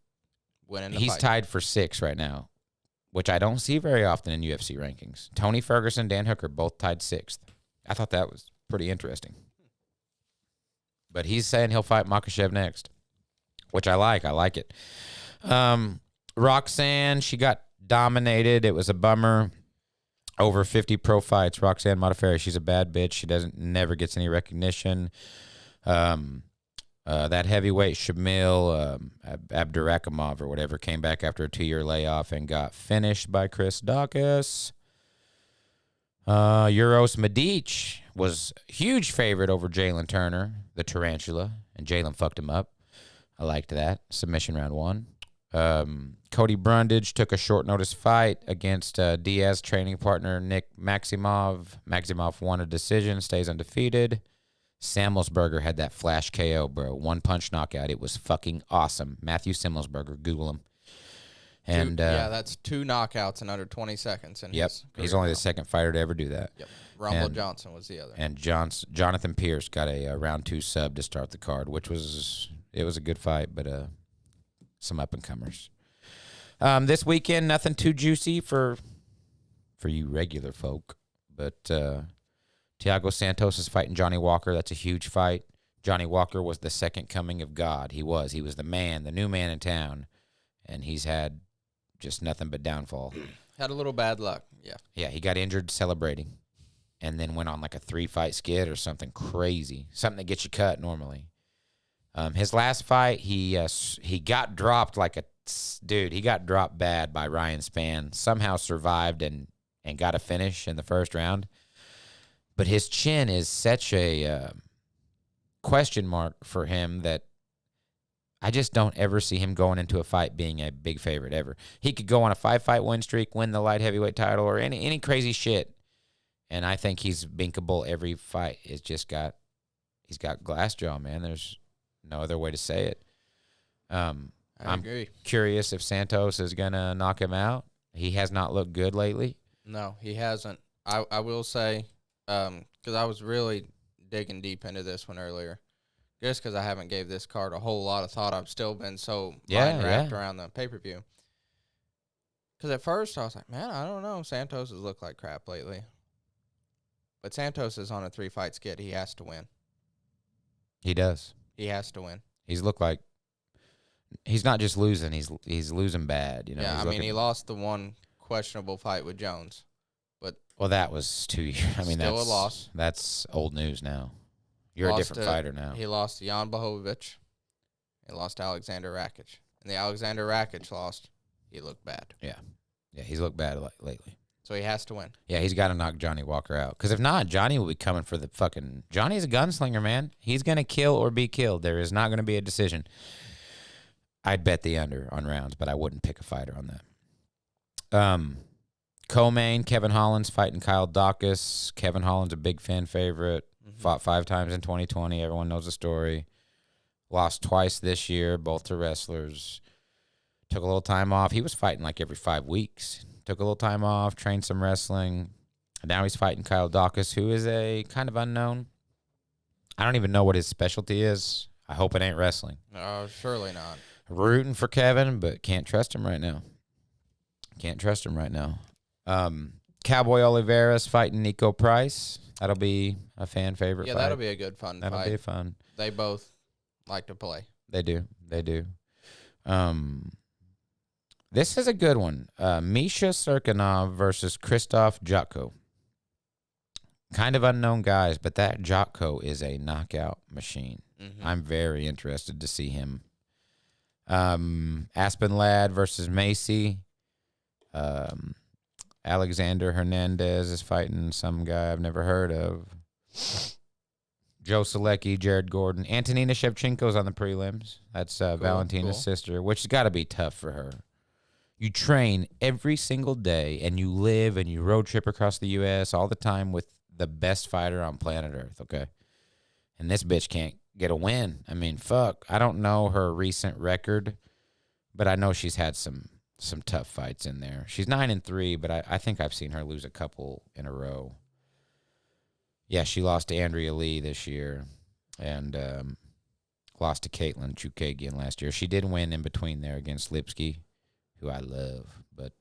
winning the He's fight. tied for 6 right now, which I don't see very often in UFC rankings. Tony Ferguson, Dan Hooker, both tied 6th. I thought that was pretty interesting. But he's saying he'll fight Makhachev next, which I like. I like it. Roxanne, she got dominated. It was a bummer. Over 50 pro fights. Roxanne Modafferi, she's a bad bitch. She never gets any recognition. That heavyweight Shamil Abdurakhimov or whatever came back after a 2-year layoff and got finished by Chris Daukaus. Euros Medic was a huge favorite over Jalen Turner, the tarantula, and Jalen fucked him up. I liked that. Submission round 1. Cody Brundage took a short notice fight against Diaz training partner Nick Maximov. Maximov won a decision, stays undefeated. Samuelsberger had that flash KO, bro. 1-punch knockout. It was fucking awesome. Matthew Samuelsberger, Google him. And that's 2 knockouts in under 20 seconds. Yep, he's only the second fighter to ever do that. Yep, Rumble Johnson was the other. And Jonathan Pierce got a round 2 sub to start the card, which was a good fight, but some up and comers. This weekend, nothing too juicy for you regular folk, but Thiago Santos is fighting Johnny Walker. That's a huge fight. Johnny Walker was the second coming of God. He was the man, the new man in town, and he's had just nothing but downfall. Had a little bad luck. Yeah, he got injured celebrating, and then went on like a 3-fight skid or something crazy, something that gets you cut normally. His last fight, he got dropped he got dropped bad by Ryan Spann. Somehow survived and got a finish in the first round. But his chin is such a question mark for him that I just don't ever see him going into a fight being a big favorite ever. He could go on a 5-fight win streak, win the light heavyweight title, or any crazy shit. And I think he's binkable every fight. He's got glass jaw, man. There's no other way to say it. I agree. Curious if Santos is going to knock him out. He has not looked good lately. No, he hasn't. I will say, because I was really digging deep into this one earlier, just because I haven't gave this card a whole lot of thought. I've still been so mind-wrapped around the pay-per-view. Because at first I was like, man, I don't know. Santos has looked like crap lately. But Santos is on a 3-fight skid. He has to win. He does. He has to win. He's looked like he's not just losing; he's losing bad. Yeah, he lost the one questionable fight with Jones, but that was 2 years. Still a loss. That's old news now. You're a different fighter now. He lost to Jan Blachowicz. He lost to Alexander Rakic, and the Alexander Rakic lost. He looked bad. Yeah, he's looked bad lately. So he has to win. Yeah, he's got to knock Johnny Walker out. Because if not, Johnny will be coming for the fucking... Johnny's a gunslinger, man. He's going to kill or be killed. There is not going to be a decision. I'd bet the under on rounds, but I wouldn't pick a fighter on that. Co-main, Kevin Holland's fighting Kyle Daukaus. Kevin Holland's a big fan favorite. Mm-hmm. Fought 5 times in 2020. Everyone knows the story. Lost twice this year, both to wrestlers. Took a little time off. He was fighting like every 5 weeks. Took a little time off, trained some wrestling. Now he's fighting Kyle Dawkins, who is a kind of unknown. I don't even know what his specialty is. I hope it ain't wrestling. Surely not. Rooting for Kevin, but can't trust him right now. Cowboy Oliveira's fighting Nico Price. That'll be a fan favorite fight. That'll be a good fun fight. That'll be fun. They both like to play. They do. This is a good one. Misha Serkinov versus Christoph Jacko. Kind of unknown guys, but that Jacko is a knockout machine. Mm-hmm. I'm very interested to see him. Aspen Ladd versus Macy. Alexander Hernandez is fighting some guy I've never heard of. Joe Selecki, Jared Gordon. Antonina Shevchenko's on the prelims. That's Valentina's sister, which has got to be tough for her. You train every single day, and you live and you road trip across the U.S. all the time with the best fighter on planet Earth, okay? And this bitch can't get a win. I mean, fuck. I don't know her recent record, but I know she's had some tough fights in there. She's 9-3, but I think I've seen her lose a couple in a row. Yeah, she lost to Andrea Lee this year and lost to Caitlin Chukagian last year. She did win in between there against Lipsky, who I love, but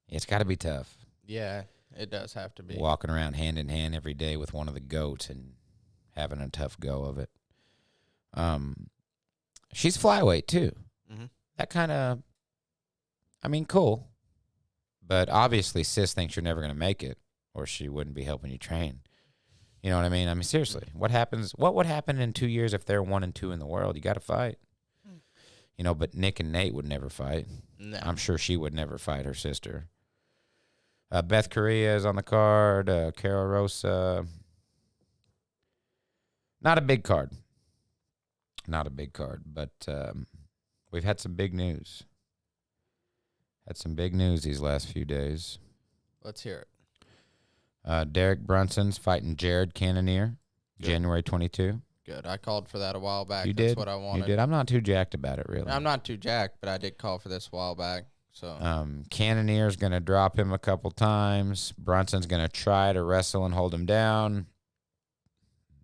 it's got to be tough. Yeah, it does have to be. Walking around hand in hand every day with one of the GOATs and having a tough go of it. She's flyweight, too. Mm-hmm. That kind of, cool. But obviously, sis thinks you're never going to make it, or she wouldn't be helping you train. You know what I mean? Seriously, what would happen in 2 years if they're 1-2 in the world? You got to fight. But Nick and Nate would never fight. No. I'm sure she would never fight her sister. Beth Correa is on the card. Carol Rosa. Not a big card, but we've had some big news. These last few days. Let's hear it. Derrick Brunson's fighting Jared Cannoneer, January 22. Good. I called for that a while back. You That's did? what I wanted. You did. I'm not too jacked about it, really. I'm not too jacked, but I did call for this a while back. So Cannoneer's going to drop him a couple times. Brunson's going to try to wrestle and hold him down.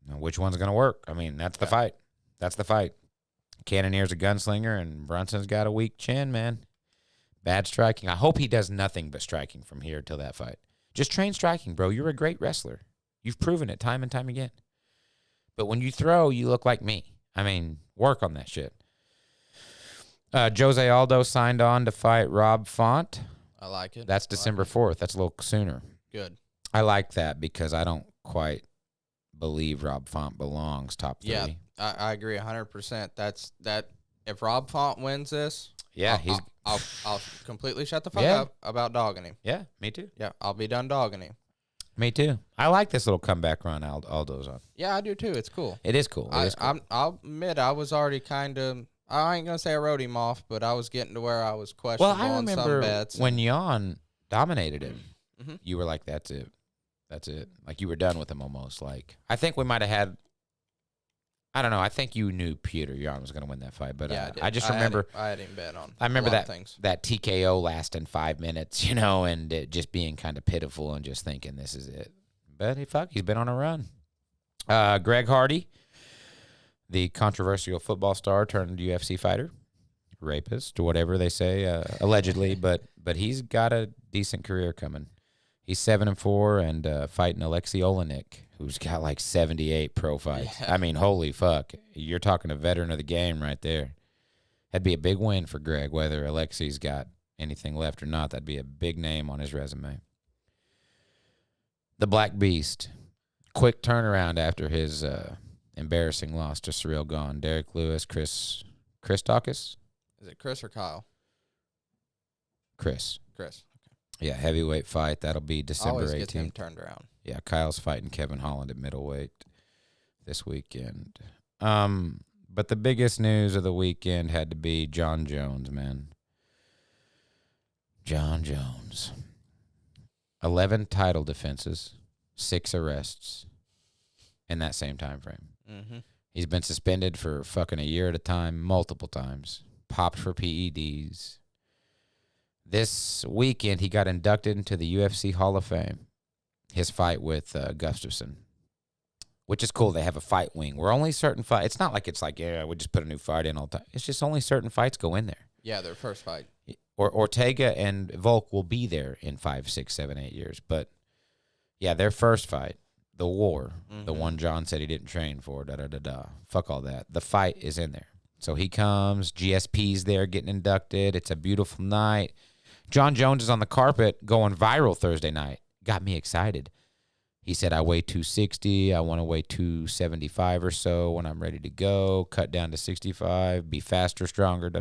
Now, which one's going to work? That's the fight. Cannoneer's a gunslinger, and Brunson's got a weak chin, man. Bad striking. I hope he does nothing but striking from here till that fight. Just train striking, bro. You're a great wrestler. You've proven it time and time again. But when you throw, you look like me. Work on that shit. Jose Aldo signed on to fight Rob Font. I like it. That's December 4th. That's a little sooner. Good. I like that because I don't quite believe Rob Font belongs top 3. Yeah, I agree 100%. That's that. If Rob Font wins this, yeah, I'll completely shut the fuck up about dogging him. Yeah, me too. Yeah, I'll be done dogging him. Me too. I like this little comeback run Aldo's on. Yeah, I do too. It's cool. It is cool. I'll admit I was already kind of. I ain't gonna say I wrote him off, but I was getting to where I was questionable on some bets. When Jan dominated him, mm-hmm. You were like, "That's it, that's it." Like you were done with him almost. Like I think we might have had. I don't know. I think you knew Peter Jan was going to win that fight, but yeah, I just remember I had him bet on. I remember a lot of things. that TKO lasting 5 minutes, and it just being kind of pitiful and just thinking this is it. But he's been on a run. Greg Hardy, the controversial football star turned UFC fighter, rapist, or whatever they say, allegedly, but he's got a decent career coming. He's 7-4 and fighting Alexei Olenek, who's got like 78 pro fights. Yeah. Holy fuck. You're talking a veteran of the game right there. That'd be a big win for Greg, whether Alexei's got anything left or not. That'd be a big name on his resume. The Black Beast. Quick turnaround after his embarrassing loss to Cyril Gahn. Derrick Lewis, Chris Dawkins? Is it Chris or Kyle? Chris. Chris. Yeah, heavyweight fight. That'll be December 18th. Always gets him turned around. Yeah, Kyle's fighting Kevin Holland at middleweight this weekend. But the biggest news of the weekend had to be Jon Jones, man. Jon Jones. 11 title defenses, 6 arrests in that same time frame. Mm-hmm. He's been suspended for fucking a year at a time, multiple times. Popped for PEDs. This weekend, he got inducted into the UFC Hall of Fame. His fight with Gustafsson, which is cool. They have a fight wing where only certain fights. It's not like it's like, yeah, we just put a new fight in all the time. It's just only certain fights go in there. Yeah, their first fight. Or Ortega and Volk will be there in 5, 6, 7, 8 years. But yeah, their first fight, the war, the one Jon said he didn't train for, fuck all that. The fight is in there. So he comes, GSP's there getting inducted. It's a beautiful night. Jon Jones is on the carpet going viral Thursday night. Got me excited. He said, I weigh 260. I want to weigh 275 or so when I'm ready to go. Cut down to 65. Be faster, stronger,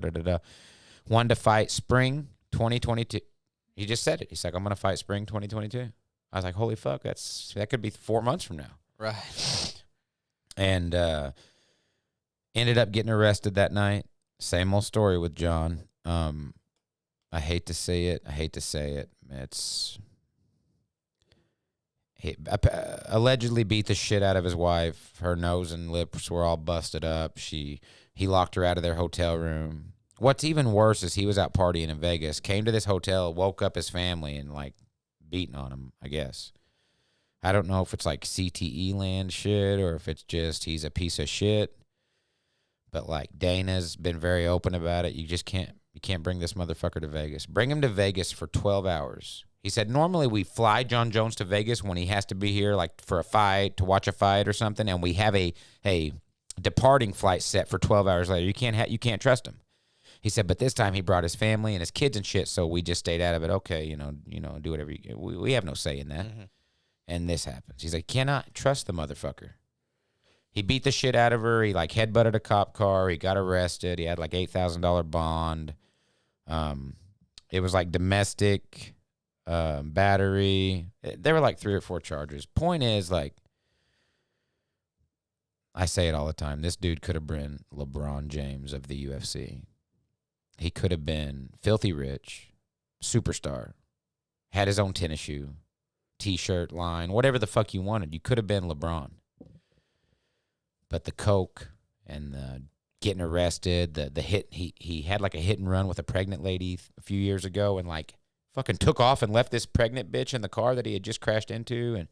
Wanted to fight spring 2022. He just said it. He's like, I'm going to fight spring 2022. I was like, holy fuck, that could be 4 months from now. Right. And ended up getting arrested that night. Same old story with Jon. I hate to say it. He allegedly beat the shit out of his wife. Her nose and lips were all busted up. He locked her out of their hotel room. What's even worse is he was out partying in Vegas, came to this hotel, woke up his family, and, like, beating on him, I guess. I don't know if it's, like, CTE land shit or if it's just he's a piece of shit. But, like, Dana's been very open about it. You can't bring this motherfucker to Vegas. Bring him to Vegas for 12 hours. He said, normally we fly Jon Jones to Vegas when he has to be here, like, for a fight, to watch a fight or something, and we have a departing flight set for 12 hours later. You can't trust him. He said, but this time he brought his family and his kids and shit, so we just stayed out of it. Okay, do whatever you. We have no say in that. Mm-hmm. And this happens. He's like, cannot trust the motherfucker. He beat the shit out of her. He, like, headbutted a cop car. He got arrested. He had, like, $8,000 bond. It was, like, domestic battery. There were, like, 3 or 4 charges. Point is, like, I say it all the time. This dude could have been LeBron James of the UFC. He could have been filthy rich, superstar, had his own tennis shoe, T-shirt line, whatever the fuck you wanted. You could have been LeBron. But the coke and the getting arrested, the hit, he had like a hit and run with a pregnant lady a few years ago and, like, fucking took off and left this pregnant bitch in the car that he had just crashed into. And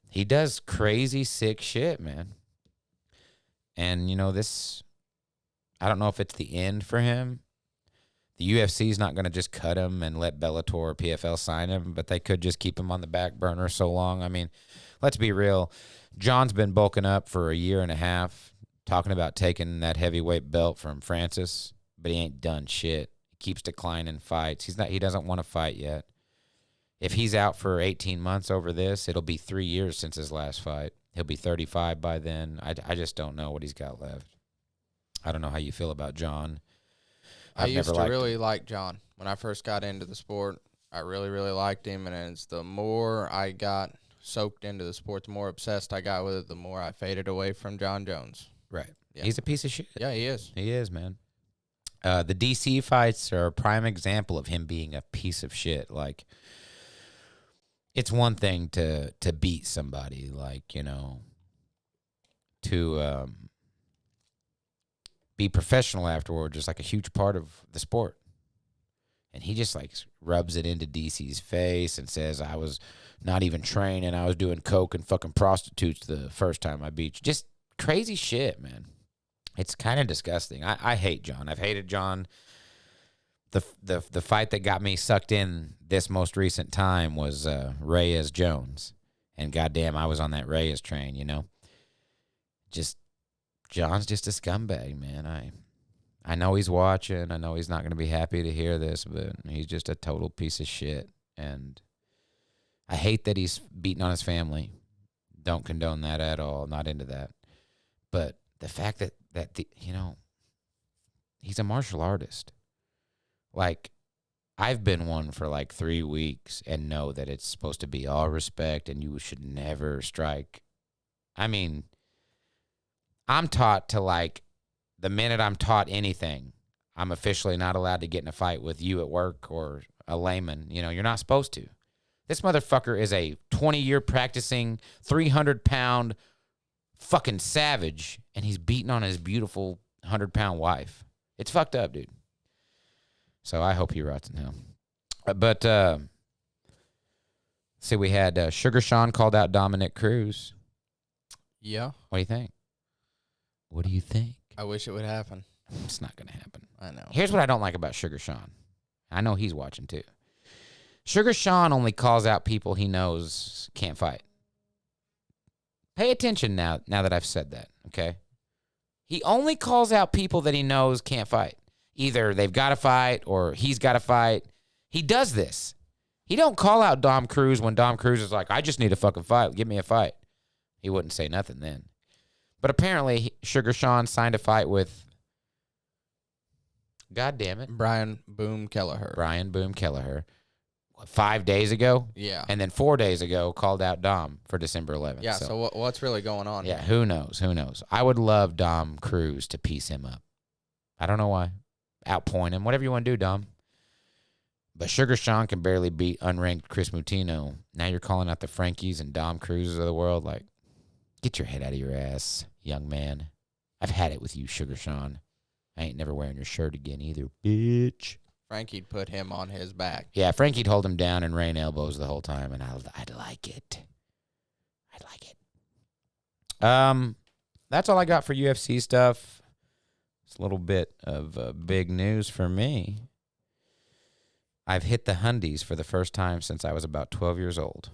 he does crazy, sick shit, man. And, this, I don't know if it's the end for him. The UFC is not going to just cut him and let Bellator or PFL sign him, but they could just keep him on the back burner so long. I mean, let's be real. Jon's been bulking up for a year and a half, talking about taking that heavyweight belt from Francis, but he ain't done shit. He keeps declining fights. He doesn't want to fight yet. If he's out for 18 months over this, it'll be 3 years since his last fight. He'll be 35 by then. I just don't know what he's got left. I don't know how you feel about Jon. I used to really like Jon. When I first got into the sport, I really, really liked him. And it's the more I got soaked into the sport, the more obsessed I got with it, the more I faded away from Jon Jones. Right. Yeah. He's a piece of shit. Yeah, he is. He is, man. The DC fights are a prime example of him being a piece of shit. Like, it's one thing to beat somebody, like, to be professional afterwards is like a huge part of the sport. And he just, like, rubs it into DC's face and says, I was not even training. I was doing coke and fucking prostitutes the first time I beat you. Just crazy shit, man. It's kind of disgusting. I hate Jon. I've hated Jon. The fight that got me sucked in this most recent time was Reyes Jones. And goddamn, I was on that Reyes train, Just, Jon's just a scumbag, man. I know he's watching. I know he's not going to be happy to hear this, but he's just a total piece of shit. And I hate that he's beating on his family. Don't condone that at all. Not into that. But the fact that he's a martial artist. Like, I've been one for like 3 weeks and know that it's supposed to be all respect and you should never strike. I mean, I'm taught to, like, the minute I'm taught anything, I'm officially not allowed to get in a fight with you at work or a layman. You're not supposed to. This motherfucker is a 20-year practicing, 300-pound fucking savage, and he's beating on his beautiful 100-pound wife. It's fucked up, dude. So I hope he rots in hell. But see, we had Sugar Sean called out Dominic Cruz. Yeah. What do you think? What do you think? I wish it would happen. It's not going to happen. I know. Here's what I don't like about Sugar Sean. I know he's watching too. Sugar Sean only calls out people he knows can't fight. Pay attention now that I've said that, okay? He only calls out people that he knows can't fight. Either they've got to fight or he's got to fight. He does this. He don't call out Dom Cruz when Dom Cruz is like, I just need a fucking fight. Give me a fight. He wouldn't say nothing then. But apparently, Sugar Sean signed a fight with, God damn it, Brian Boom Kelleher. Brian Boom Kelleher. 5 days ago? Yeah. And then 4 days ago, called out Dom for December 11th. Yeah, so what's really going on Yeah, here? who knows? Who knows? I would love Dom Cruz to piece him up. I don't know why. Outpoint him. Whatever you want to do, Dom. But Sugar Sean can barely beat unranked Chris Mutino. Now you're calling out the Frankies and Dom Cruzes of the world. Like, get your head out of your ass, young man. I've had it with you, Sugar Sean. I ain't never wearing your shirt again either, bitch. Frankie'd put him on his back. Yeah, Frankie'd hold him down and rain elbows the whole time, and I'd like it. I'd like it. That's all I got for UFC stuff. It's a little bit of big news for me. I've hit the hundies for the first time since I was about 12 years old.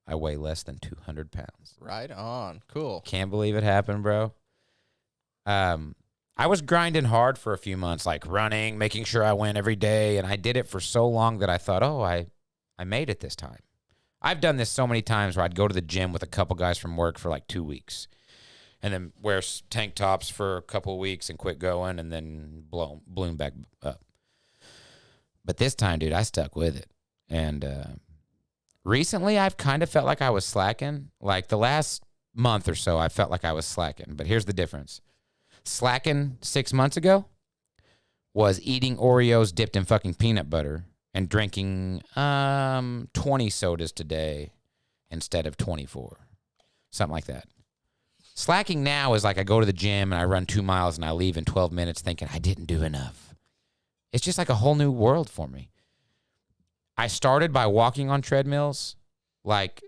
I weigh less than 200 pounds. Right on. Cool. Can't believe it happened, bro. I was grinding hard for a few months, like running, making sure I went every day, and I did it for so long that I thought, oh, I made it this time. I've done this so many times where I'd go to the gym with a couple guys from work for like 2 weeks and then wear tank tops for a couple of weeks and quit going and then bloom back up. But this time, dude, I stuck with it. And recently, I've kind of felt like I was slacking. Like the last month or so, I felt like I was slacking. But here's the difference. Slacking 6 months ago was eating Oreos dipped in fucking peanut butter and drinking 20 sodas today instead of 24. Something like that. Slacking now is like I go to the gym and I run 2 miles and I leave in 12 minutes thinking I didn't do enough. It's just like a whole new world for me. I started by walking on treadmills. Like,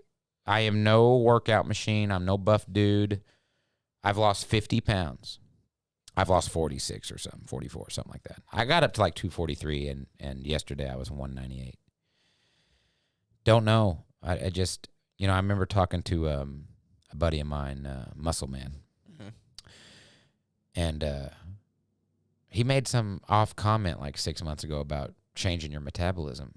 I am no workout machine. I'm no buff dude. I've lost 50 pounds. I've lost 46 or something, 44, something like that. I got up to like 243, and yesterday I was 198. Don't know. I just, I remember talking to a buddy of mine, Muscle Man. Mm-hmm. And he made some off comment like 6 months ago about changing your metabolism.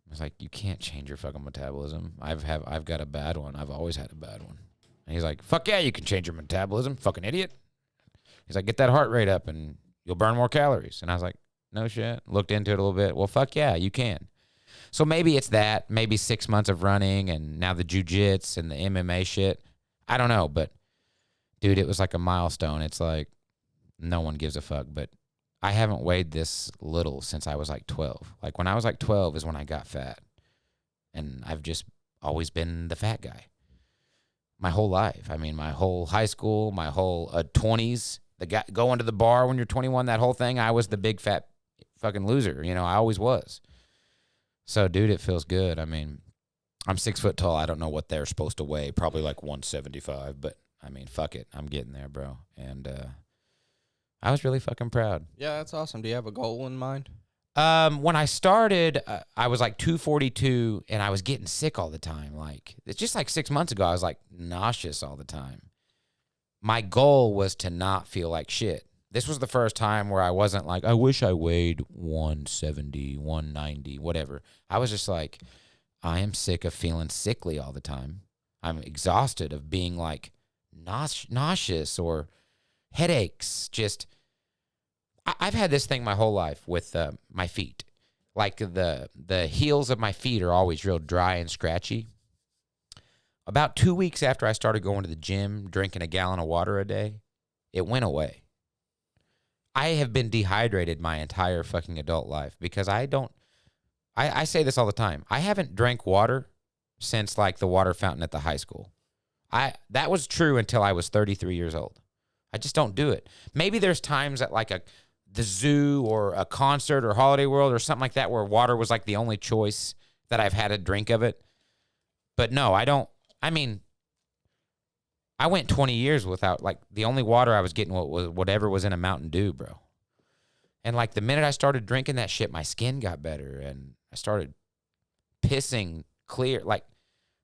I was like, you can't change your fucking metabolism. I've got a bad one. I've always had a bad one. And he's like, fuck yeah, you can change your metabolism, fucking idiot. He's like, get that heart rate up and you'll burn more calories. And I was like, no shit. Looked into it a little bit. Well, fuck yeah, you can. So maybe it's that. Maybe 6 months of running and now the jiu-jitsu and the MMA shit. I don't know. But, dude, it was like a milestone. It's like no one gives a fuck. But I haven't weighed this little since I was like 12. Like when I was like 12 is when I got fat. And I've just always been the fat guy. My whole life. I mean, my whole high school, my whole 20s. The guy going to the bar when you're 21, that whole thing, I was the big fat fucking loser. I always was. So, dude, it feels good. I mean, I'm 6 foot tall. I don't know what they're supposed to weigh. Probably like 175. But, I mean, fuck it. I'm getting there, bro. And I was really fucking proud. Yeah, that's awesome. Do you have a goal in mind? When I started, I was like 242, and I was getting sick all the time. Like, it's just like 6 months ago, I was like nauseous all the time. My goal was to not feel like shit. This was the first time where I wasn't like, I wish I weighed 170, 190, whatever. I was just like, I am sick of feeling sickly all the time. I'm exhausted of being like nauseous or headaches. Just, I've had this thing my whole life with my feet. Like the heels of my feet are always real dry and scratchy. About 2 weeks after I started going to the gym, drinking a gallon of water a day, it went away. I have been dehydrated my entire fucking adult life because I say this all the time. I haven't drank water since like the water fountain at the high school. That was true until I was 33 years old. I just don't do it. Maybe there's times at like the zoo or a concert or Holiday World or something like that where water was like the only choice that I've had a drink of it. But no, I don't. I mean, I went 20 years without, like, the only water I was getting was whatever was in a Mountain Dew, bro. And, like, the minute I started drinking that shit, my skin got better and I started pissing clear. Like,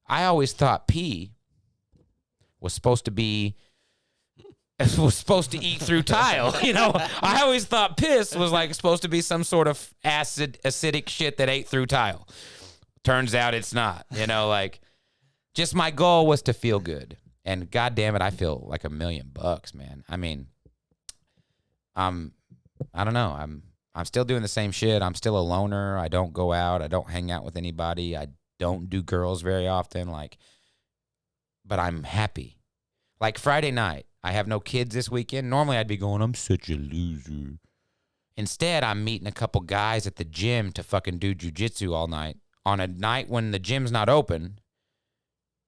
I always thought pee was supposed to be, was supposed to eat through tile. You know, I always thought piss was, like, supposed to be some sort of acidic shit that ate through tile. Turns out it's not, you know, like, just my goal was to feel good. And God damn it, I feel like $1 million, man. I mean, I don't know. I'm still doing the same shit. I'm still a loner. I don't go out. I don't hang out with anybody. I don't do girls very often. Like, but I'm happy. Like Friday night, I have no kids this weekend. Normally I'd be going, I'm such a loser. Instead, I'm meeting a couple guys at the gym to fucking do jujitsu all night on a night when the gym's not open.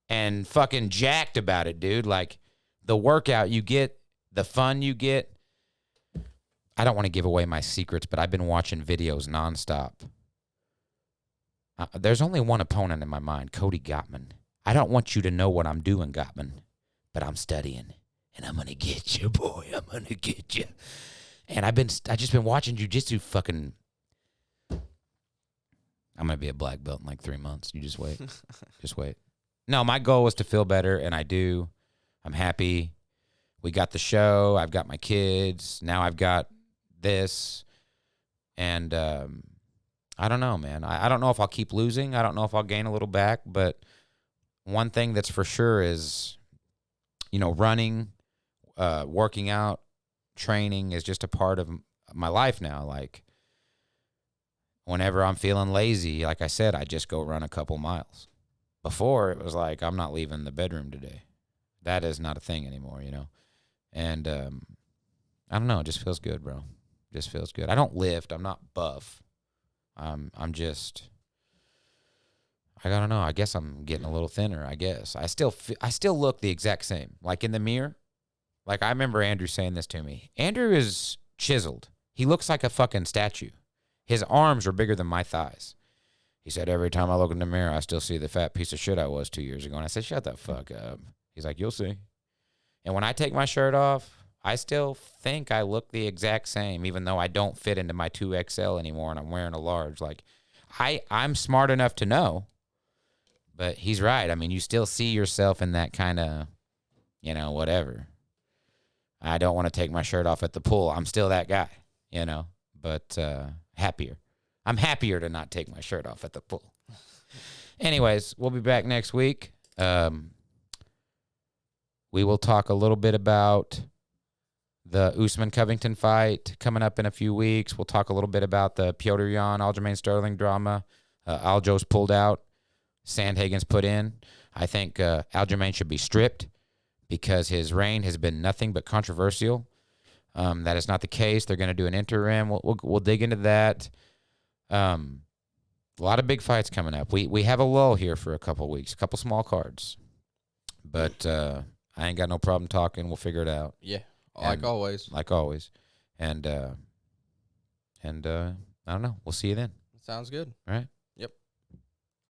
And fucking jacked about it, dude. Like, the workout you get, the fun you get. I don't want to give away my secrets, but I've been watching videos nonstop. There's only one opponent in my mind, Cody Gottman. I don't want you to know what I'm doing, Gottman, but I'm studying, and I'm gonna get you, boy. I'm gonna get you. And I just been watching jiu-jitsu fucking. I'm gonna be a black belt in like 3 months. You just wait. Just wait. No, my goal was to feel better, and I do. I'm happy. We got the show. I've got my kids. Now I've got this. And I don't know, man. I don't know if I'll keep losing. I don't know if I'll gain a little back. But one thing that's for sure is, you know, running, working out, training is just a part of my life now. Like, whenever I'm feeling lazy, like I said, I just go run a couple miles. Before, it was like, I'm not leaving the bedroom today. That is not a thing anymore, you know? And I don't know. It just feels good, bro. Just feels good. I don't lift. I'm not buff. I'm just, I don't know. I guess I'm getting a little thinner, I guess. I still look the exact same. Like, in the mirror. Like, I remember Andrew saying this to me. Andrew is chiseled. He looks like a fucking statue. His arms are bigger than my thighs. He said, every time I look in the mirror, I still see the fat piece of shit I was 2 years ago. And I said, shut the fuck up. He's like, you'll see. And when I take my shirt off, I still think I look the exact same, even though I don't fit into my 2XL anymore and I'm wearing a large. Like, I'm smart enough to know, but he's right. I mean, you still see yourself in that kind of, you know, whatever. I don't want to take my shirt off at the pool. I'm still that guy, you know, but happier. I'm happier to not take my shirt off at the pool. Anyways, we'll be back next week. We will talk a little bit about the Usman-Covington fight coming up in a few weeks. We'll talk a little bit about the Petr Yan, Aljamain Sterling drama. Aljo's pulled out. Sandhagen's put in. I think Aljamain should be stripped because his reign has been nothing but controversial. That is not the case. They're going to do an interim. We'll dig into that. A lot of big fights coming up. We have a lull here for a couple weeks, a couple small cards. But I ain't got no problem talking. We'll figure it out. Yeah, like always. Like always. And I don't know. We'll see you then. Sounds good. All right.